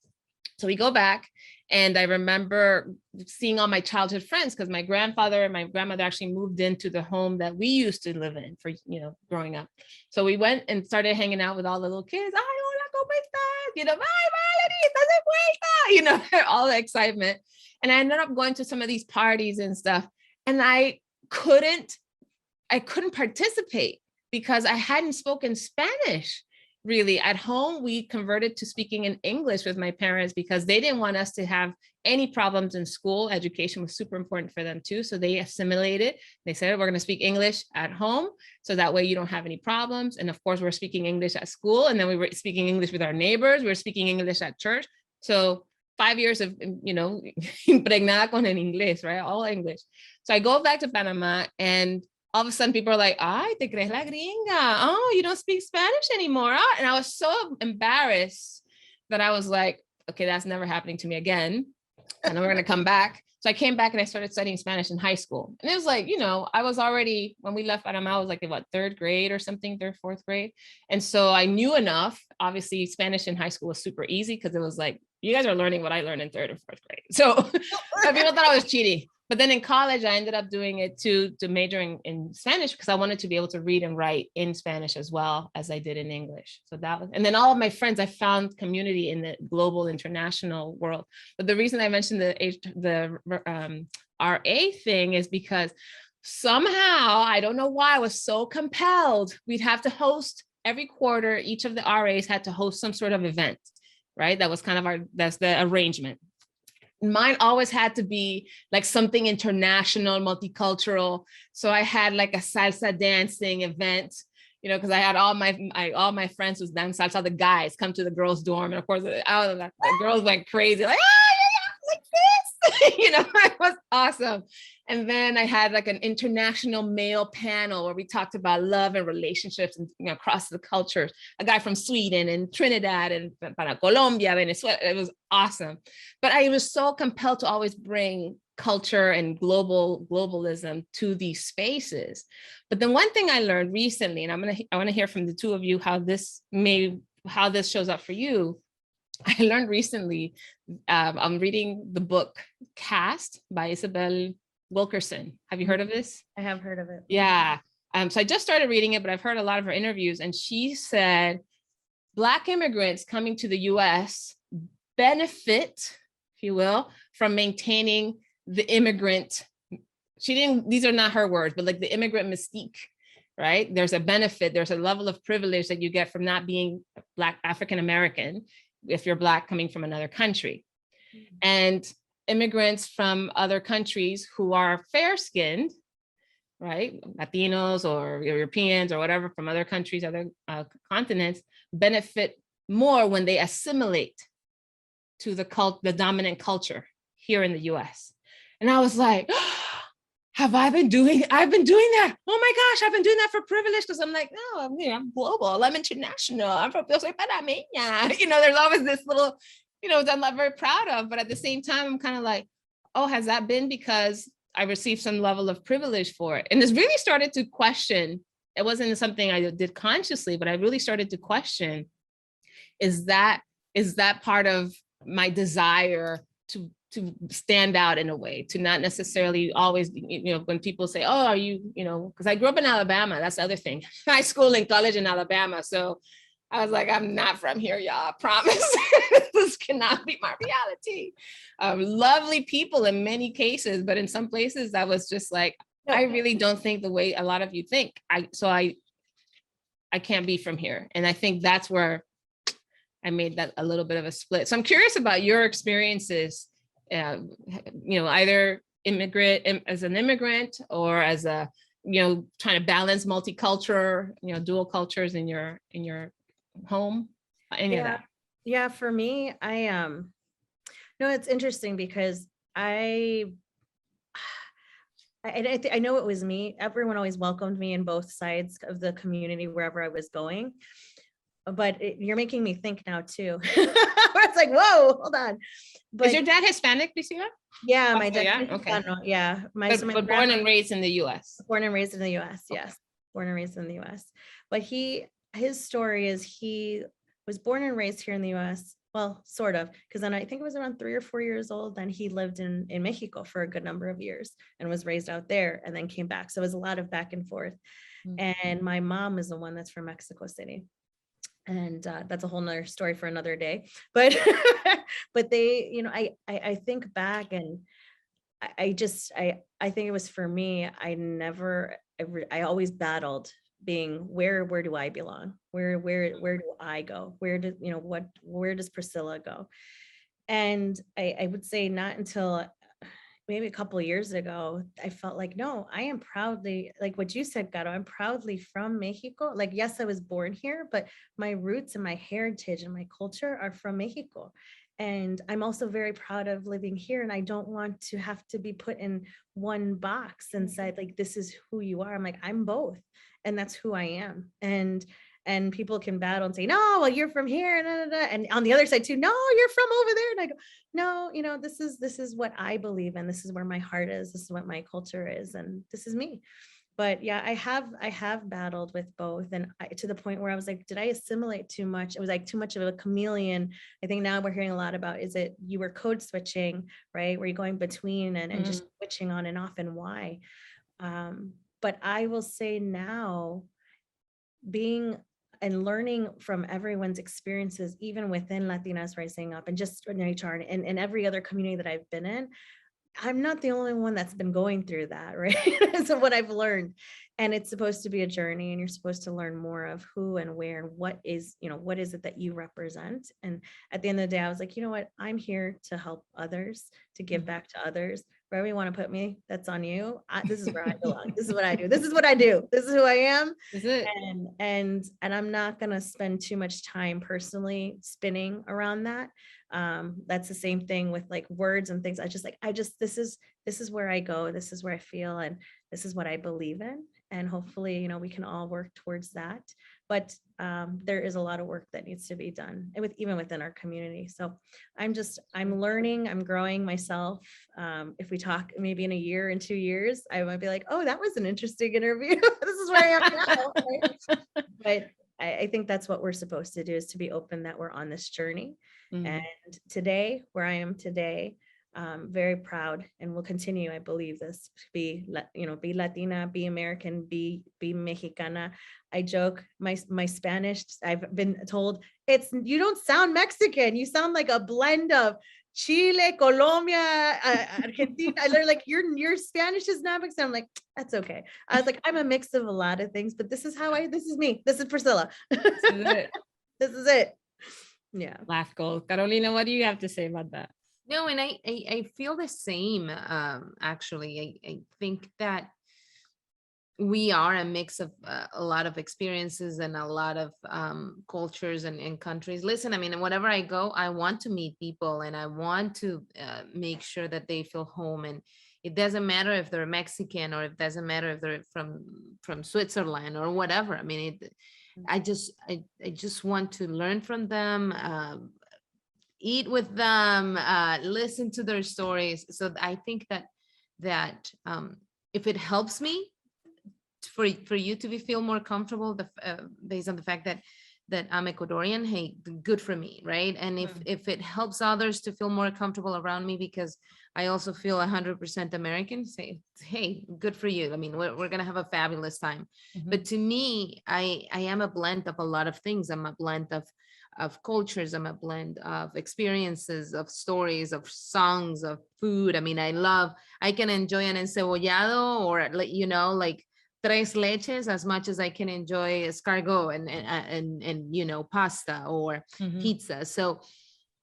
So we go back, and I remember seeing all my childhood friends, because my grandfather and my grandmother actually moved into the home that we used to live in for, growing up. So we went and started hanging out with all the little kids. Ay, hola, ¿cómo estás? Bye, Valerie, all the excitement. And I ended up going to some of these parties and stuff. And I couldn't participate because I hadn't spoken Spanish. Really, at home, we converted to speaking in English with my parents because they didn't want us to have any problems in school. Education was super important for them too. So they assimilated. They said, we're going to speak English at home. So that way you don't have any problems. And of course, we're speaking English at school. And then we were speaking English with our neighbors. We were speaking English at church. So 5 years of, impregnada con el inglés, right? All English. So I go back to Panama and all of a sudden people are like, ay, te crees la gringa. Oh, you don't speak Spanish anymore. Oh. And I was so embarrassed that I was like, okay, that's never happening to me again. And then we're going to come back. So I came back and I started studying Spanish in high school. And it was like, I was already, when we left Panama, I was like, what, third grade or something, third, fourth grade. And so I knew enough. Obviously, Spanish in high school was super easy because it was like, you guys are learning what I learned in third and fourth grade. So people thought I was cheating. But then in college, I ended up doing it to majoring in Spanish because I wanted to be able to read and write in Spanish as well as I did in English. So that was, and then all of my friends, I found community in the global international world. But the reason I mentioned the RA thing is because somehow, I don't know why, I was so compelled. We'd have to host every quarter. Each of the RAs had to host some sort of event, right? That was kind of that's the arrangement. Mine always had to be like something international, multicultural. So I had like a salsa dancing event, because I had all my friends who's dance salsa, the guys come to the girls' dorm. And of course, the girls went crazy, like, like this, it was awesome. And then I had like an international male panel where we talked about love and relationships and across the cultures. A guy from Sweden and Trinidad and Colombia, Venezuela. It was awesome. But I was so compelled to always bring culture and globalism to these spaces. But then one thing I learned recently, and I want to hear from the two of you how this shows up for you. I learned recently, I'm reading the book Caste by Isabel Wilkerson. Have you heard of this? I have heard of it. Yeah. So I just started reading it, but I've heard a lot of her interviews. And she said, Black immigrants coming to the US benefit, if you will, from maintaining the immigrant. These are not her words, but like the immigrant mystique, right? There's a benefit, there's a level of privilege that you get from not being Black African-American if you're Black coming from another country. And immigrants from other countries who are fair-skinned, right? Latinos or Europeans or whatever from other countries, other continents, benefit more when they assimilate to the dominant culture here in the US. And I was like, I've been doing that. Oh my gosh, I've been doing that for privilege because I'm like, no, I'm global, I'm international, I'm from Yo Soy Panameña. There's always this little, that I'm not very proud of, but at the same time, I'm kind of like, oh, has that been because I received some level of privilege for it? And this really started to question, it wasn't something I did consciously, but I really started to question, is that part of my desire to stand out in a way, to not necessarily always, when people say, oh, are you, because I grew up in Alabama, that's the other thing, high school and college in Alabama. So I was like, I'm not from here, y'all, I promise. This cannot be my reality. Lovely people in many cases, but in some places I was just like, I really don't think the way a lot of you think. I can't be from here. And I think that's where I made that a little bit of a split. So I'm curious about your experiences, either as an immigrant or as a, trying to balance multicultural, dual cultures in your home, any of that. Yeah, for me, no, it's interesting because I know it was me. Everyone always welcomed me in both sides of the community wherever I was going. But you're making me think now too. It's like, whoa, hold on. But is your dad Hispanic, Priscilla? Yeah, my dad. Yeah, okay. Yeah, but born and raised in the U.S. Born and raised in the U.S. Yes, okay. Born and raised in the U.S. But his story is he was born and raised here in the U.S. Well, sort of, because then I think it was around 3 or 4 years old. Then he lived in Mexico for a good number of years and was raised out there and then came back. So it was a lot of back and forth. Mm-hmm. And my mom is the one that's from Mexico City. And that's a whole nother story for another day. But but they, I think back, and I think it was for me, I always battled being where do I belong? Where do I go? Where does Priscilla go? And I would say not until maybe a couple of years ago, I felt like, no, I am proudly, like what you said, Gato, I'm proudly from Mexico. Like, yes, I was born here, but my roots and my heritage and my culture are from Mexico. And I'm also very proud of living here. And I don't want to have to be put in one box and said, like, this is who you are. I'm like, I'm both. And that's who I am. And people can battle and say, no, well, you're from here. And on the other side too, no, you're from over there. And I go, no, this is what I believe in. This is where my heart is. This is what my culture is. And this is me. But yeah, I have battled with both. And to the point where I was like, did I assimilate too much? It was like too much of a chameleon. I think now we're hearing a lot about, is it, you were code switching, right? Where you're going between and just switching on and off, and why? But I will say now, being and learning from everyone's experiences, even within Latinas Rising Up and just in HR and every other community that I've been in, I'm not the only one that's been going through that, right? So what I've learned, and it's supposed to be a journey, and you're supposed to learn more of who and where and what is it that you represent. And at the end of the day, I was like, you know what? I'm here to help others, to give back to others. Wherever you want to put me, that's on you. This is where I belong. This is what I do. This is what I do. This is who I am. Is it? And I'm not going to spend too much time personally spinning around that. That's the same thing with like words and things. This is where I go. This is where I feel, and this is what I believe in. And hopefully, we can all work towards that. But there is a lot of work that needs to be done, even within our community. So I'm learning, I'm growing myself. If we talk maybe in a year and 2 years, I might be like, oh, that was an interesting interview. This is where I am now. Right? But I think that's what we're supposed to do, is to be open that we're on this journey. And today, where I am today, very proud, and will continue, I believe, this to be Latina, be American, be Mexicana. I joke, my Spanish, I've been told, you don't sound Mexican, you sound like a blend of Chile, Colombia, Argentina. I learned like your Spanish is not Mexican. I'm like, that's okay. I was like, I'm a mix of a lot of things, but this is me. This is Priscilla. This is it. This is it. Yeah. Laugh goals. Carolina, what do you have to say about that? No, and I feel the same. Actually, I think that we are a mix of a lot of experiences and a lot of cultures and countries. Listen, I mean, whenever I go, I want to meet people, and I want to make sure that they feel home. And it doesn't matter if they're Mexican, or it doesn't matter if they're from Switzerland or whatever. I mean, I just want to learn from them, eat with them, listen to their stories. So I think that if it helps me for you to feel more comfortable, based on the fact that I'm Ecuadorian, hey, good for me, right? And if it helps others to feel more comfortable around me, because I also feel 100% American, say, hey, good for you. I mean, we're gonna have a fabulous time. But to me, I am a blend of a lot of things. I'm a blend of cultures. I'm a blend of experiences, of stories, of songs, of food. I mean, I can enjoy an encebollado, or like tres leches, as much as I can enjoy escargot and pasta or pizza. So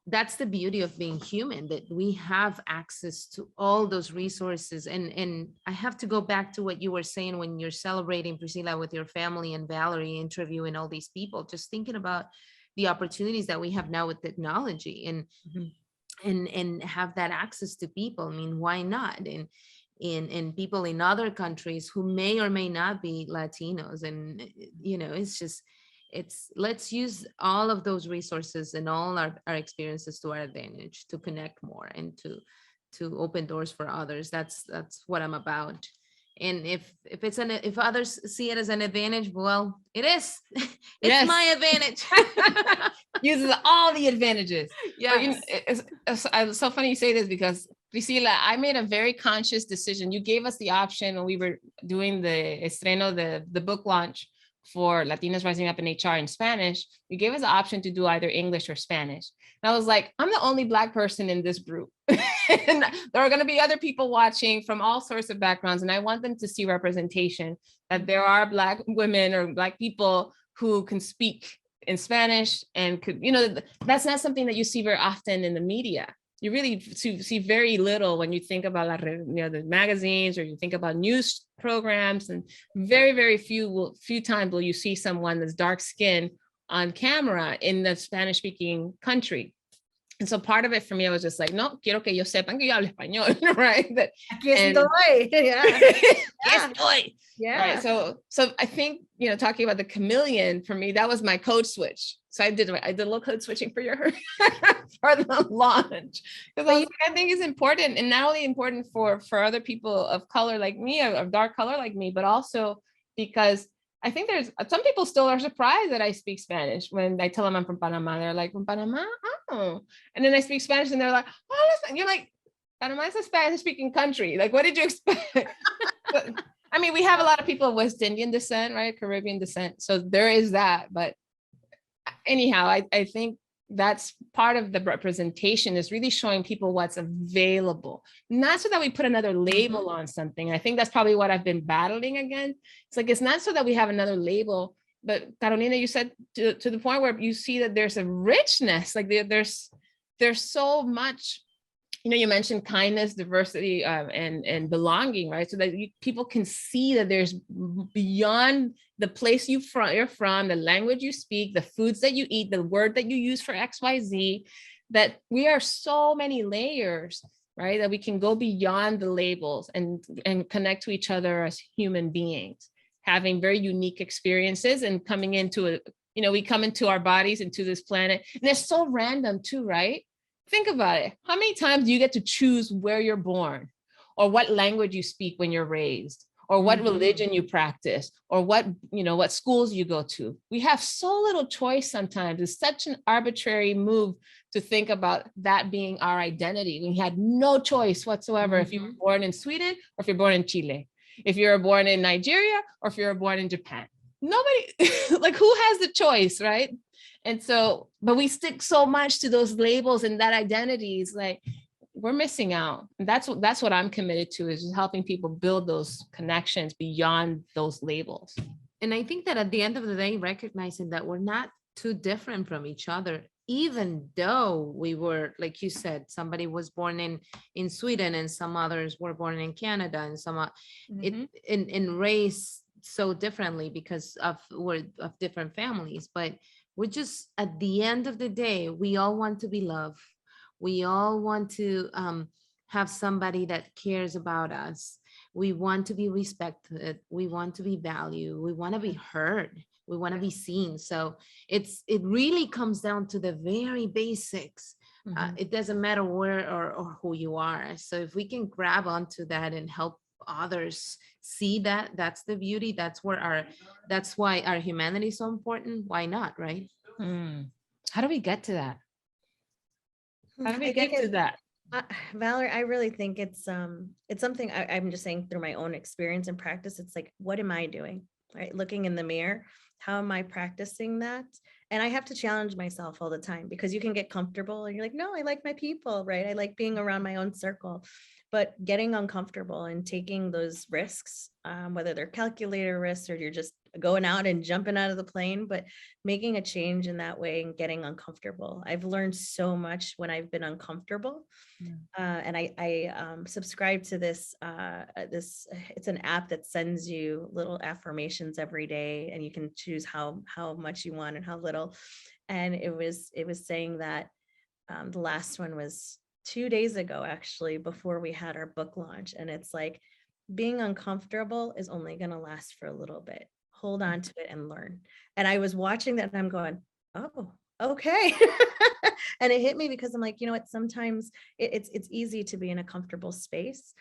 that's the beauty of being human, that we have access to all those resources. And I have to go back to what you were saying when you're celebrating, Priscilla, with your family, and Valerie interviewing all these people, just thinking about the opportunities that we have now with technology and have that access to people. I mean, why not? And people in other countries who may or may not be Latinos. And, let's use all of those resources and all our experiences to our advantage, to connect more and to open doors for others. That's what I'm about. And if others see it as an advantage, well, it is. It's my advantage. Uses all the advantages. Yeah. It's so funny you say this, because Priscilla, I made a very conscious decision. You gave us the option when we were doing the estreno, the book launch for Latinas Rising Up in HR in Spanish, you gave us the option to do either English or Spanish. And I was like, I'm the only Black person in this group. And there are going to be other people watching from all sorts of backgrounds. And I want them to see representation, that there are Black women or Black people who can speak in Spanish and could, that's not something that you see very often in the media. You really see very little when you think about the magazines or you think about news programs, and very, very few times will you see someone that's dark skinned on camera in the Spanish speaking country. And so part of it for me, I was just like, no, quiero que ellos sepan que yo hablo español, right? Aquí estoy. Yeah. Right. So I think, talking about the chameleon, for me, that was my code switch. So I did a little code switching for your for the launch, because I think it's important, and not only important for other people of color like me, of dark color like me, but also because I think there's some people still are surprised that I speak Spanish when I tell them I'm from Panama. They're like, from Panama? Oh. And then I speak Spanish and they're like, oh, you're like, Panama is a Spanish speaking country. Like, what did you expect? But, I mean, we have a lot of people of West Indian descent, right? Caribbean descent. So there is that. But anyhow, I think that's part of the representation, is really showing people what's available, not so that we put another label on something. I think that's probably what I've been battling against. It's like, it's not so that we have another label, but Carolina, you said to the point where you see that there's a richness, like there's so much, you mentioned kindness, diversity, and belonging, right? So that people can see that there's beyond the place you're from, the language you speak, the foods that you eat, the word that you use for XYZ, that we are so many layers, right? That we can go beyond the labels and connect to each other as human beings, having very unique experiences and coming into we come into our bodies, into this planet, and it's so random too, right? Think about it. How many times do you get to choose where you're born, or what language you speak when you're raised, or what religion you practice, or what schools you go to? We have so little choice sometimes. It's such an arbitrary move to think about that being our identity. We had no choice whatsoever if you were born in Sweden or if you're born in Chile, if you're born in Nigeria or if you're born in Japan. Nobody, like, who has the choice, right? And so, but we stick so much to those labels and that identities, like, we're missing out. And that's what I'm committed to, is just helping people build those connections beyond those labels. And I think that at the end of the day, recognizing that we're not too different from each other, even though we were, like you said, somebody was born in Sweden and some others were born in Canada, and some in race so differently because we're of different families. But we're just, at the end of the day, we all want to be loved. We all want to have somebody that cares about us. We want to be respected. We want to be valued. We want to be heard. We want to be seen. So it really comes down to the very basics. It doesn't matter where or who you are. So if we can grab onto that and help others see that, that's the beauty. That's why our humanity is so important. Why not, right? How do we get to that? How do we get to that? Valerie, I really think it's something I'm just saying through my own experience and practice. It's like, what am I doing? Right? Looking in the mirror, how am I practicing that? And I have to challenge myself all the time, because you can get comfortable and you're like, no, I like my people, right? I like being around my own circle. But getting uncomfortable and taking those risks, whether they're calculator risks or you're just going out and jumping out of the plane, but making a change in that way and getting uncomfortable. I've learned so much when I've been uncomfortable. And I subscribe to this, it's an app that sends you little affirmations every day, and you can choose how much you want and how little. And it was saying that the last one was 2 days ago, actually, before we had our book launch. And it's like, being uncomfortable is only going to last for a little bit. Hold on to it and learn. And I was watching that and I'm going, oh, okay. And it hit me because I'm like, you know what, sometimes it's easy to be in a comfortable space,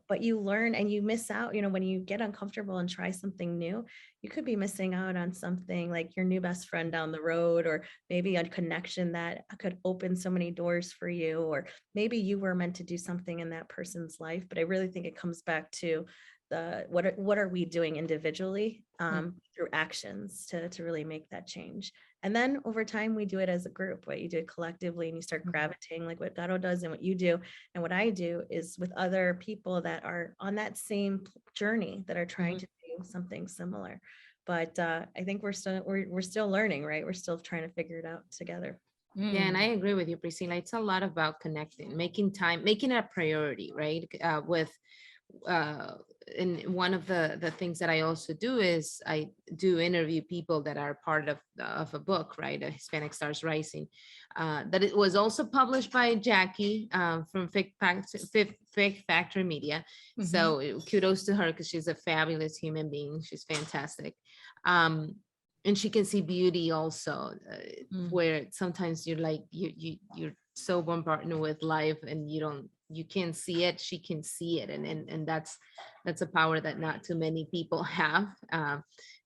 but you learn and you miss out. When you get uncomfortable and try something new, you could be missing out on something like your new best friend down the road, or maybe a connection that could open so many doors for you, or maybe you were meant to do something in that person's life. But I really think it comes back to what are we doing individually through actions to really make that change. And then over time, we do it as a group, what you do it collectively, and you start gravitating like what Garo does and what you do. And what I do is with other people that are on that same journey, that are trying to do something similar. But I think we're still learning, right? We're still trying to figure it out together. Yeah, and I agree with you, Priscilla. It's a lot about connecting, making time, making it a priority, right? And one of the things that I also do is I do interview people that are part of a book, right? A Hispanic Stars Rising, that it was also published by Jackie from Fake Factory Media. So kudos to her, because she's a fabulous human being. She's fantastic. And she can see beauty also, where sometimes you're like, you're so bombarded with life and you can't see it. She can see it. And that's a power that not too many people have.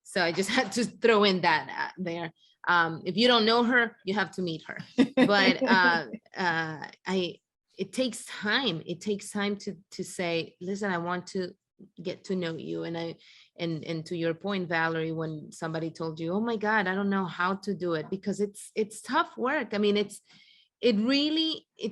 So I just had to throw in that there. If you don't know her, you have to meet her. But it takes time. It takes time to say, listen, I want to get to know you. And to your point, Valerie, when somebody told you, oh my God, I don't know how to do it, because it's tough work. I mean, it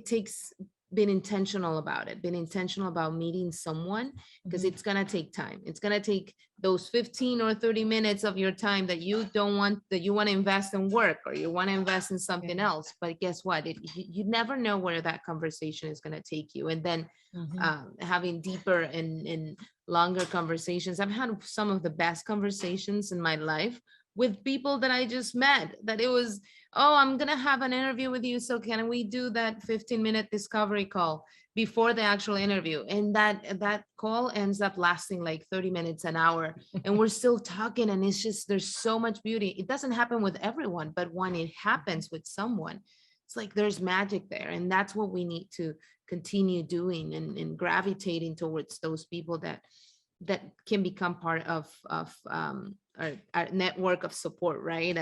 takes being intentional about it, being intentional about meeting someone, because it's going to take time. It's going to take those 15 or 30 minutes of your time that you want to invest in work, or you want to invest in something else. But guess what? You never know where that conversation is going to take you. And then having deeper and longer conversations. I've had some of the best conversations in my life with people that I just met, that it was, oh, I'm going to have an interview with you. So can we do that 15-minute discovery call before the actual interview? And that call ends up lasting like 30 minutes, an hour, and we're still talking. And it's just, there's so much beauty. It doesn't happen with everyone, but when it happens with someone, it's like there's magic there. And that's what we need to continue doing, and gravitating towards those people that can become part of our network of support, right?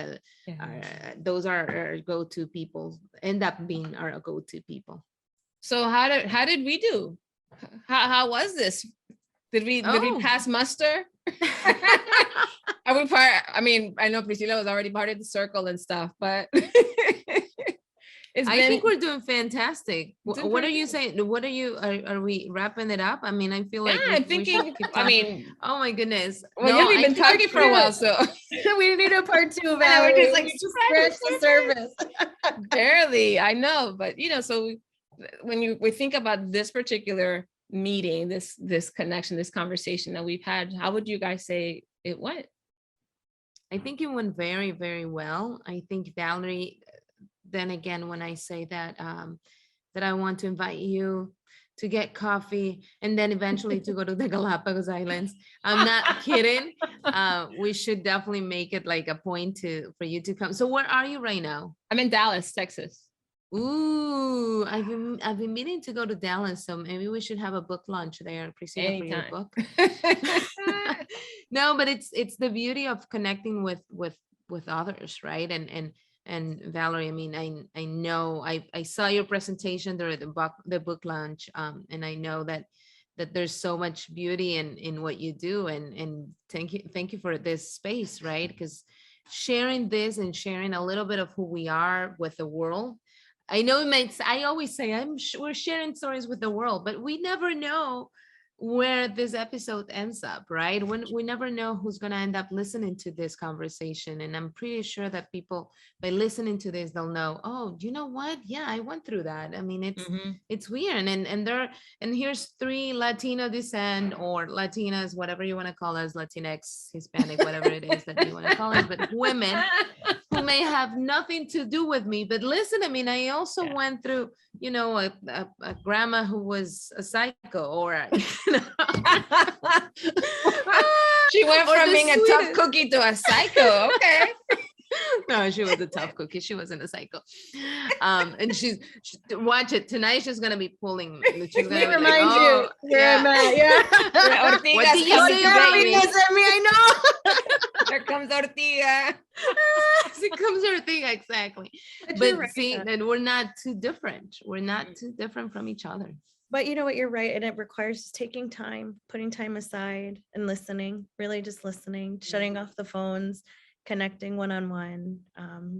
Those are our go-to people, end up being our go-to people. So how did we do? How was this? Did we pass muster? Are we part? I mean, I know Priscilla was already part of the circle and stuff, but I think we're doing fantastic. What are you saying? What are we wrapping it up? I mean, I feel like I'm thinking, I mean, oh my goodness. Well, no, we've been talking for a while, so we need a part 2, Valerie. We're just like scratch the surface. Barely, I know, but so when we think about this particular meeting, this connection, this conversation that we've had, how would you guys say it went? I think it went very, very well. I think, Valerie, then again, when I say that that I want to invite you to get coffee and then eventually to go to the Galapagos Islands, I'm not kidding. We should definitely make it like a point for you to come. So where are you right now? I'm in Dallas, Texas. Ooh, I've been meaning to go to Dallas, so maybe we should have a book launch there, Priscilla, Anytime. for your book. No, but it's the beauty of connecting with others, right? And Valerie, I mean, I know I saw your presentation during the book launch, and I know that there's so much beauty in what you do, and thank you for this space, right? Because sharing this and sharing a little bit of who we are with the world. I know I always say we're sharing stories with the world, but we never know where this episode ends up, right? When we never know who's going to end up listening to this conversation. And I'm pretty sure that people, by listening to this, they'll know, oh, you know what? Yeah, I went through that. I mean, it's weird. And here's 3 Latino descent, or Latinas, whatever you want to call us, Latinx, Hispanic, whatever it is that you want to call us, but women who may have nothing to do with me. But listen, I mean, I also went through, a grandma who was a psycho, or she went from being a tough cookie to a psycho. Okay. No, she was a tough cookie. She wasn't a psycho. And she's watch it tonight. She's gonna be pulling. She's gonna remind you where I'm at. Yeah. What did you say, baby? I know. Here comes Ortiga. Here comes Ortiga, exactly. But see, and we're not too different. We're not too different from each other. But you know what, you're right. And it requires just taking time, putting time aside and listening, really just listening, shutting off the phones, connecting one-on-one,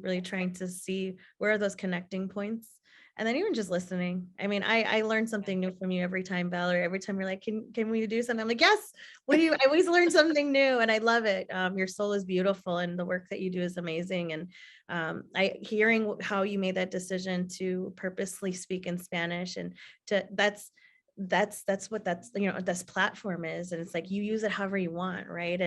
really trying to see where are those connecting points. And then even just listening. I mean, I learn something new from you every time, Valerie. Every time you're like, can we do something? I'm like, yes, what do you, I always learn something new and I love it. Your soul is beautiful and the work that you do is amazing. And I hearing how you made that decision to purposely speak in Spanish and to that's what that's, you know, this platform is. And it's like you use it however you want, right?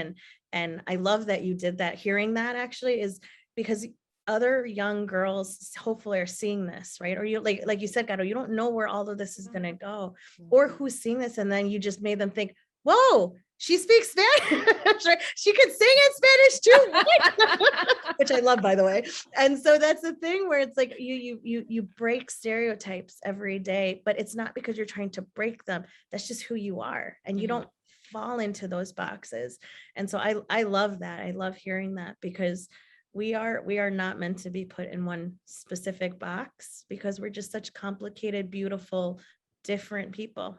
And I love that you did that. Hearing that actually is because other young girls hopefully are seeing this, right? Or you like you said, Gato, you don't know where all of this is going to go or who's seeing this. And then you just made them think, whoa, she speaks Spanish, right? She could sing in Spanish too, which I love, by the way. And so that's the thing where it's like you break stereotypes every day, but it's not because you're trying to break them. That's just who you are, and you don't fall into those boxes. And so I love that. I love hearing that because we are not meant to be put in one specific box because we're just such complicated, beautiful, different people.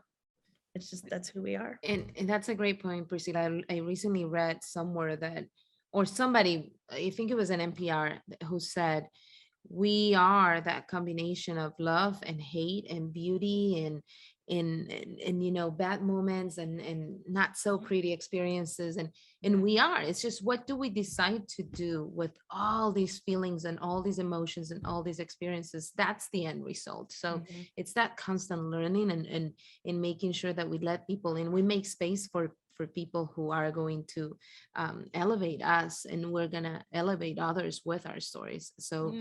It's just, that's who we are. And that's a great point, Priscilla. I recently read somewhere that, or somebody, I think it was an NPR who said, we are that combination of love and hate and beauty and you know, bad moments and not so pretty experiences. And we are, it's just, what do we decide to do with all these feelings and all these emotions and all these experiences? That's the end result. So it's that constant learning and in making sure that we let people in, we make space for people who are going to elevate us, and we're gonna elevate others with our stories. So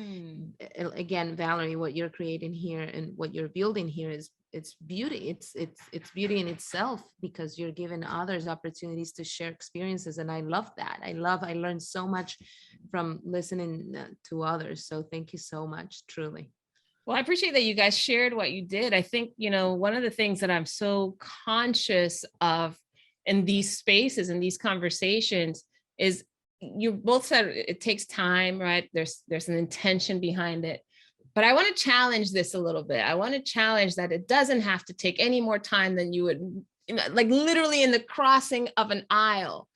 again, Valerie, what you're creating here and what you're building here is, it's beauty. It's beauty in itself, because you're giving others opportunities to share experiences. And I love that. I learned so much from listening to others. So thank you so much, truly. Well, I appreciate that you guys shared what you did. I think, you know, one of the things that I'm so conscious of in these spaces and these conversations is, you both said it takes time, right? There's an intention behind it. But I want to challenge this a little bit. I want to challenge that it doesn't have to take any more time than you would, you know, like literally in the crossing of an aisle,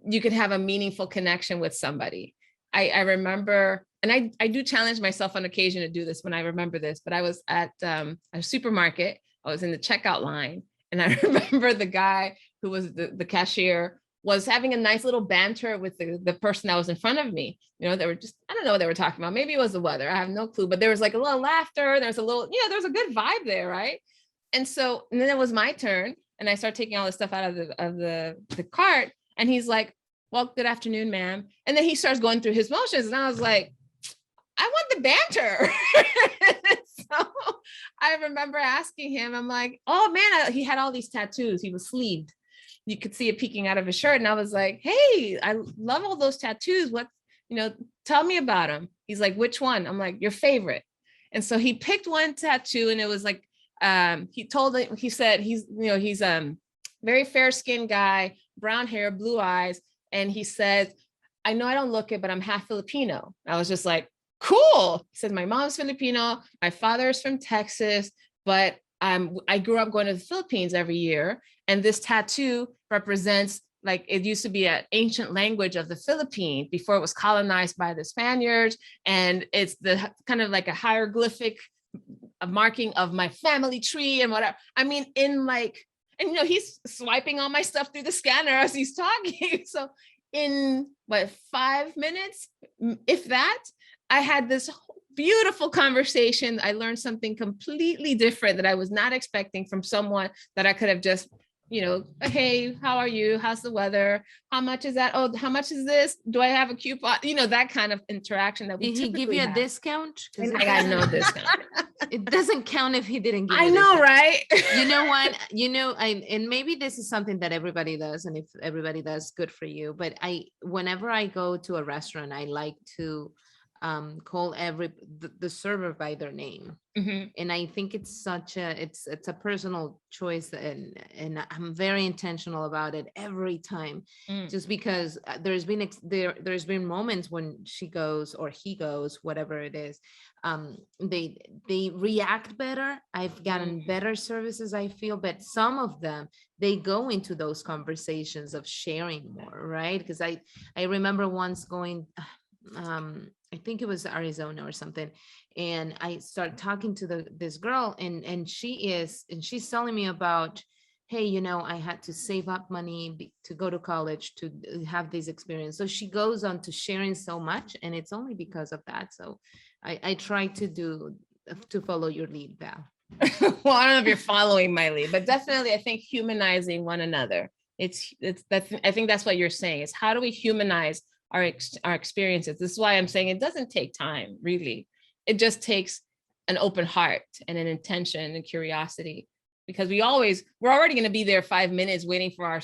you could have a meaningful connection with somebody. I remember, and I do challenge myself on occasion to do this when I remember this, but I was at a supermarket. I was in the checkout line, and I remember the guy who was the cashier was having a nice little banter with the person that was in front of me. You know, they were just, I don't know what they were talking about. Maybe it was the weather. I have no clue, but there was like a little laughter. There's a little, you know, there's a good vibe there, right? And so, and then it was my turn, and I started taking all the stuff out of the cart, and he's like, well, good afternoon, ma'am. And then he starts going through his motions, and I was like, I want the banter. So I remember asking him, I'm like, oh man, he had all these tattoos. He was sleeved. You could see it peeking out of his shirt. And I was like, hey, I love all those tattoos. What, you know, tell me about them. He's like, which one? I'm like, your favorite. And so he picked one tattoo, and it was like, he said, he's, you know, he's very fair skinned guy, brown hair, blue eyes. And he says, I know I don't look it, but I'm half Filipino. I was just like, cool. He said, my mom's Filipino, my father is from Texas, but I grew up going to the Philippines every year. And this tattoo represents, like, it used to be an ancient language of the Philippines before it was colonized by the Spaniards. And it's the kind of like a hieroglyphic marking of my family tree and whatever. I mean, in like, and you know, he's swiping all my stuff through the scanner as he's talking. So in what, 5 minutes, if that, I had this beautiful conversation. I learned something completely different that I was not expecting from someone that I could have just, you know, hey, how are you? How's the weather? How much is that? Oh, how much is this? Do I have a coupon? You know, that kind of interaction that we Did he give you a discount? I got no discount. It doesn't count if he didn't give you I know, right? You know what? You know, and maybe this is something that everybody does, and if everybody does, good for you. But whenever I go to a restaurant, I like to call the server by their name. And I think it's it's a personal choice, and I'm very intentional about it every time, just because there's been moments when she goes or he goes, whatever it is, they react better. I've gotten better services, I feel, but some of them, they go into those conversations of sharing more, right? Because I remember once going, I think it was Arizona or something, and I started talking to this girl, and she's telling me about, hey, I had to save up money to go to college to have this experience. So she goes on to sharing so much, and it's only because of that. So I try to follow your lead, Val. Well, I don't know if you're following my lead, but definitely I think humanizing one another. I think that's what you're saying, is how do we humanize our experiences? This is why I'm saying it doesn't take time, really. It just takes an open heart and an intention and curiosity, because we're already going to be there 5 minutes waiting for our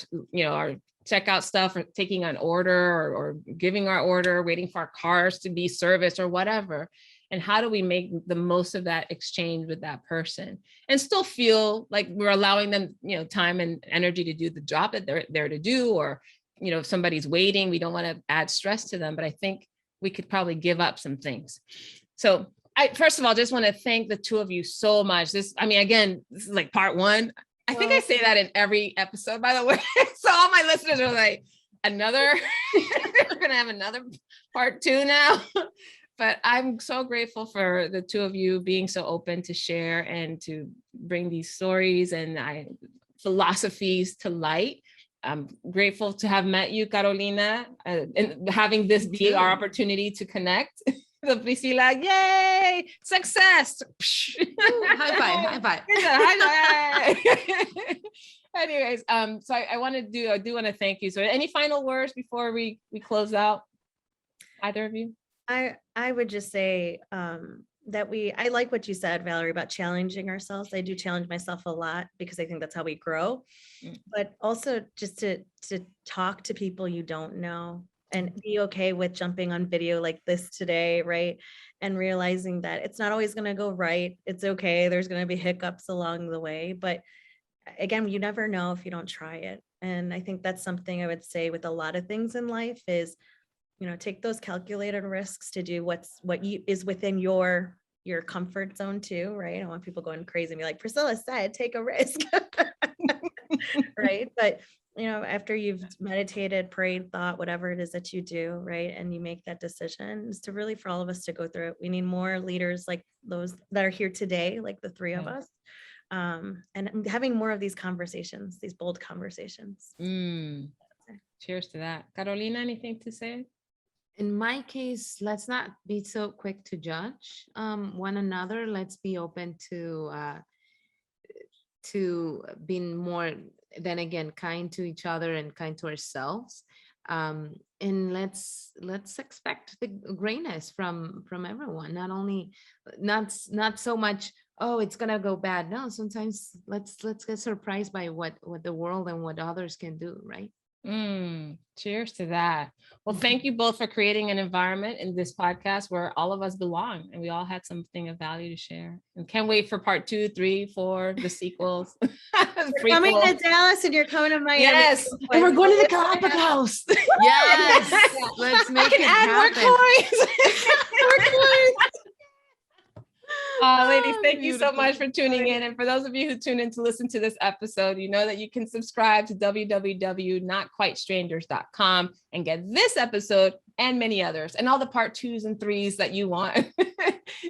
checkout stuff, or taking an order, or giving our order, waiting for our cars to be serviced or whatever. And how do we make the most of that exchange with that person and still feel like we're allowing them, time and energy to do the job that they're there to do? Or, if somebody's waiting, we don't want to add stress to them, but I think we could probably give up some things. So I, first of all, just want to thank the two of you so much. Again, this is like part one. I think I say that in every episode, by the way. So all my listeners are like, we're going to have another part 2 now. But I'm so grateful for the two of you being so open to share and to bring these stories and philosophies to light. I'm grateful to have met you, Carolina, and having this be our opportunity to connect. So Priscilla, yay, success. High five. High five. Anyways, so I do want to thank you. So any final words before we close out, either of you? I would just say that I like what you said, Valerie, about challenging ourselves. I do challenge myself a lot because I think that's how we grow, but also just to talk to people you don't know and be okay with jumping on video like this today, right? And realizing that it's not always going to go right. It's okay. There's going to be hiccups along the way, but again, you never know if you don't try it. And I think that's something I would say with a lot of things in life is, take those calculated risks to do what is within your comfort zone too, right? I don't want people going crazy and be like, Priscilla said, take a risk, right? But, after you've meditated, prayed, thought, whatever it is that you do, right? And you make that decision, is to really, for all of us to go through it. We need more leaders like those that are here today, like the three of us, and having more of these conversations, these bold conversations. Cheers to that. Carolina, anything to say? In my case, let's not be so quick to judge one another. Let's be open to being more, then again, kind to each other and kind to ourselves. And let's expect the greatness from everyone. Not so much, oh, it's gonna go bad. No, sometimes let's get surprised by what the world and what others can do, right? Cheers to that. Well, thank you both for creating an environment in this podcast where all of us belong and we all had something of value to share. And can't wait for part 2, 3, 4, the sequels. You're coming to Dallas and you're coming to Miami. Yes, and we're going to the Galapagos. Yes, let's make it happen. More coins. Ladies, thank you so much for tuning in. And for those of you who tune in to listen to this episode, you know that you can subscribe to www.notquitestrangers.com and get this episode and many others and all the part 2s and 3s that you want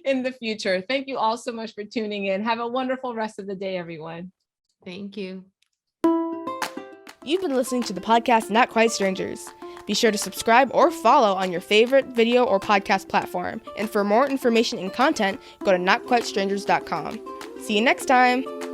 in the future. Thank you all so much for tuning in. Have a wonderful rest of the day, everyone. Thank you. You've been listening to the podcast Not Quite Strangers. Be sure to subscribe or follow on your favorite video or podcast platform. And for more information and content, go to notquitestrangers.com. See you next time.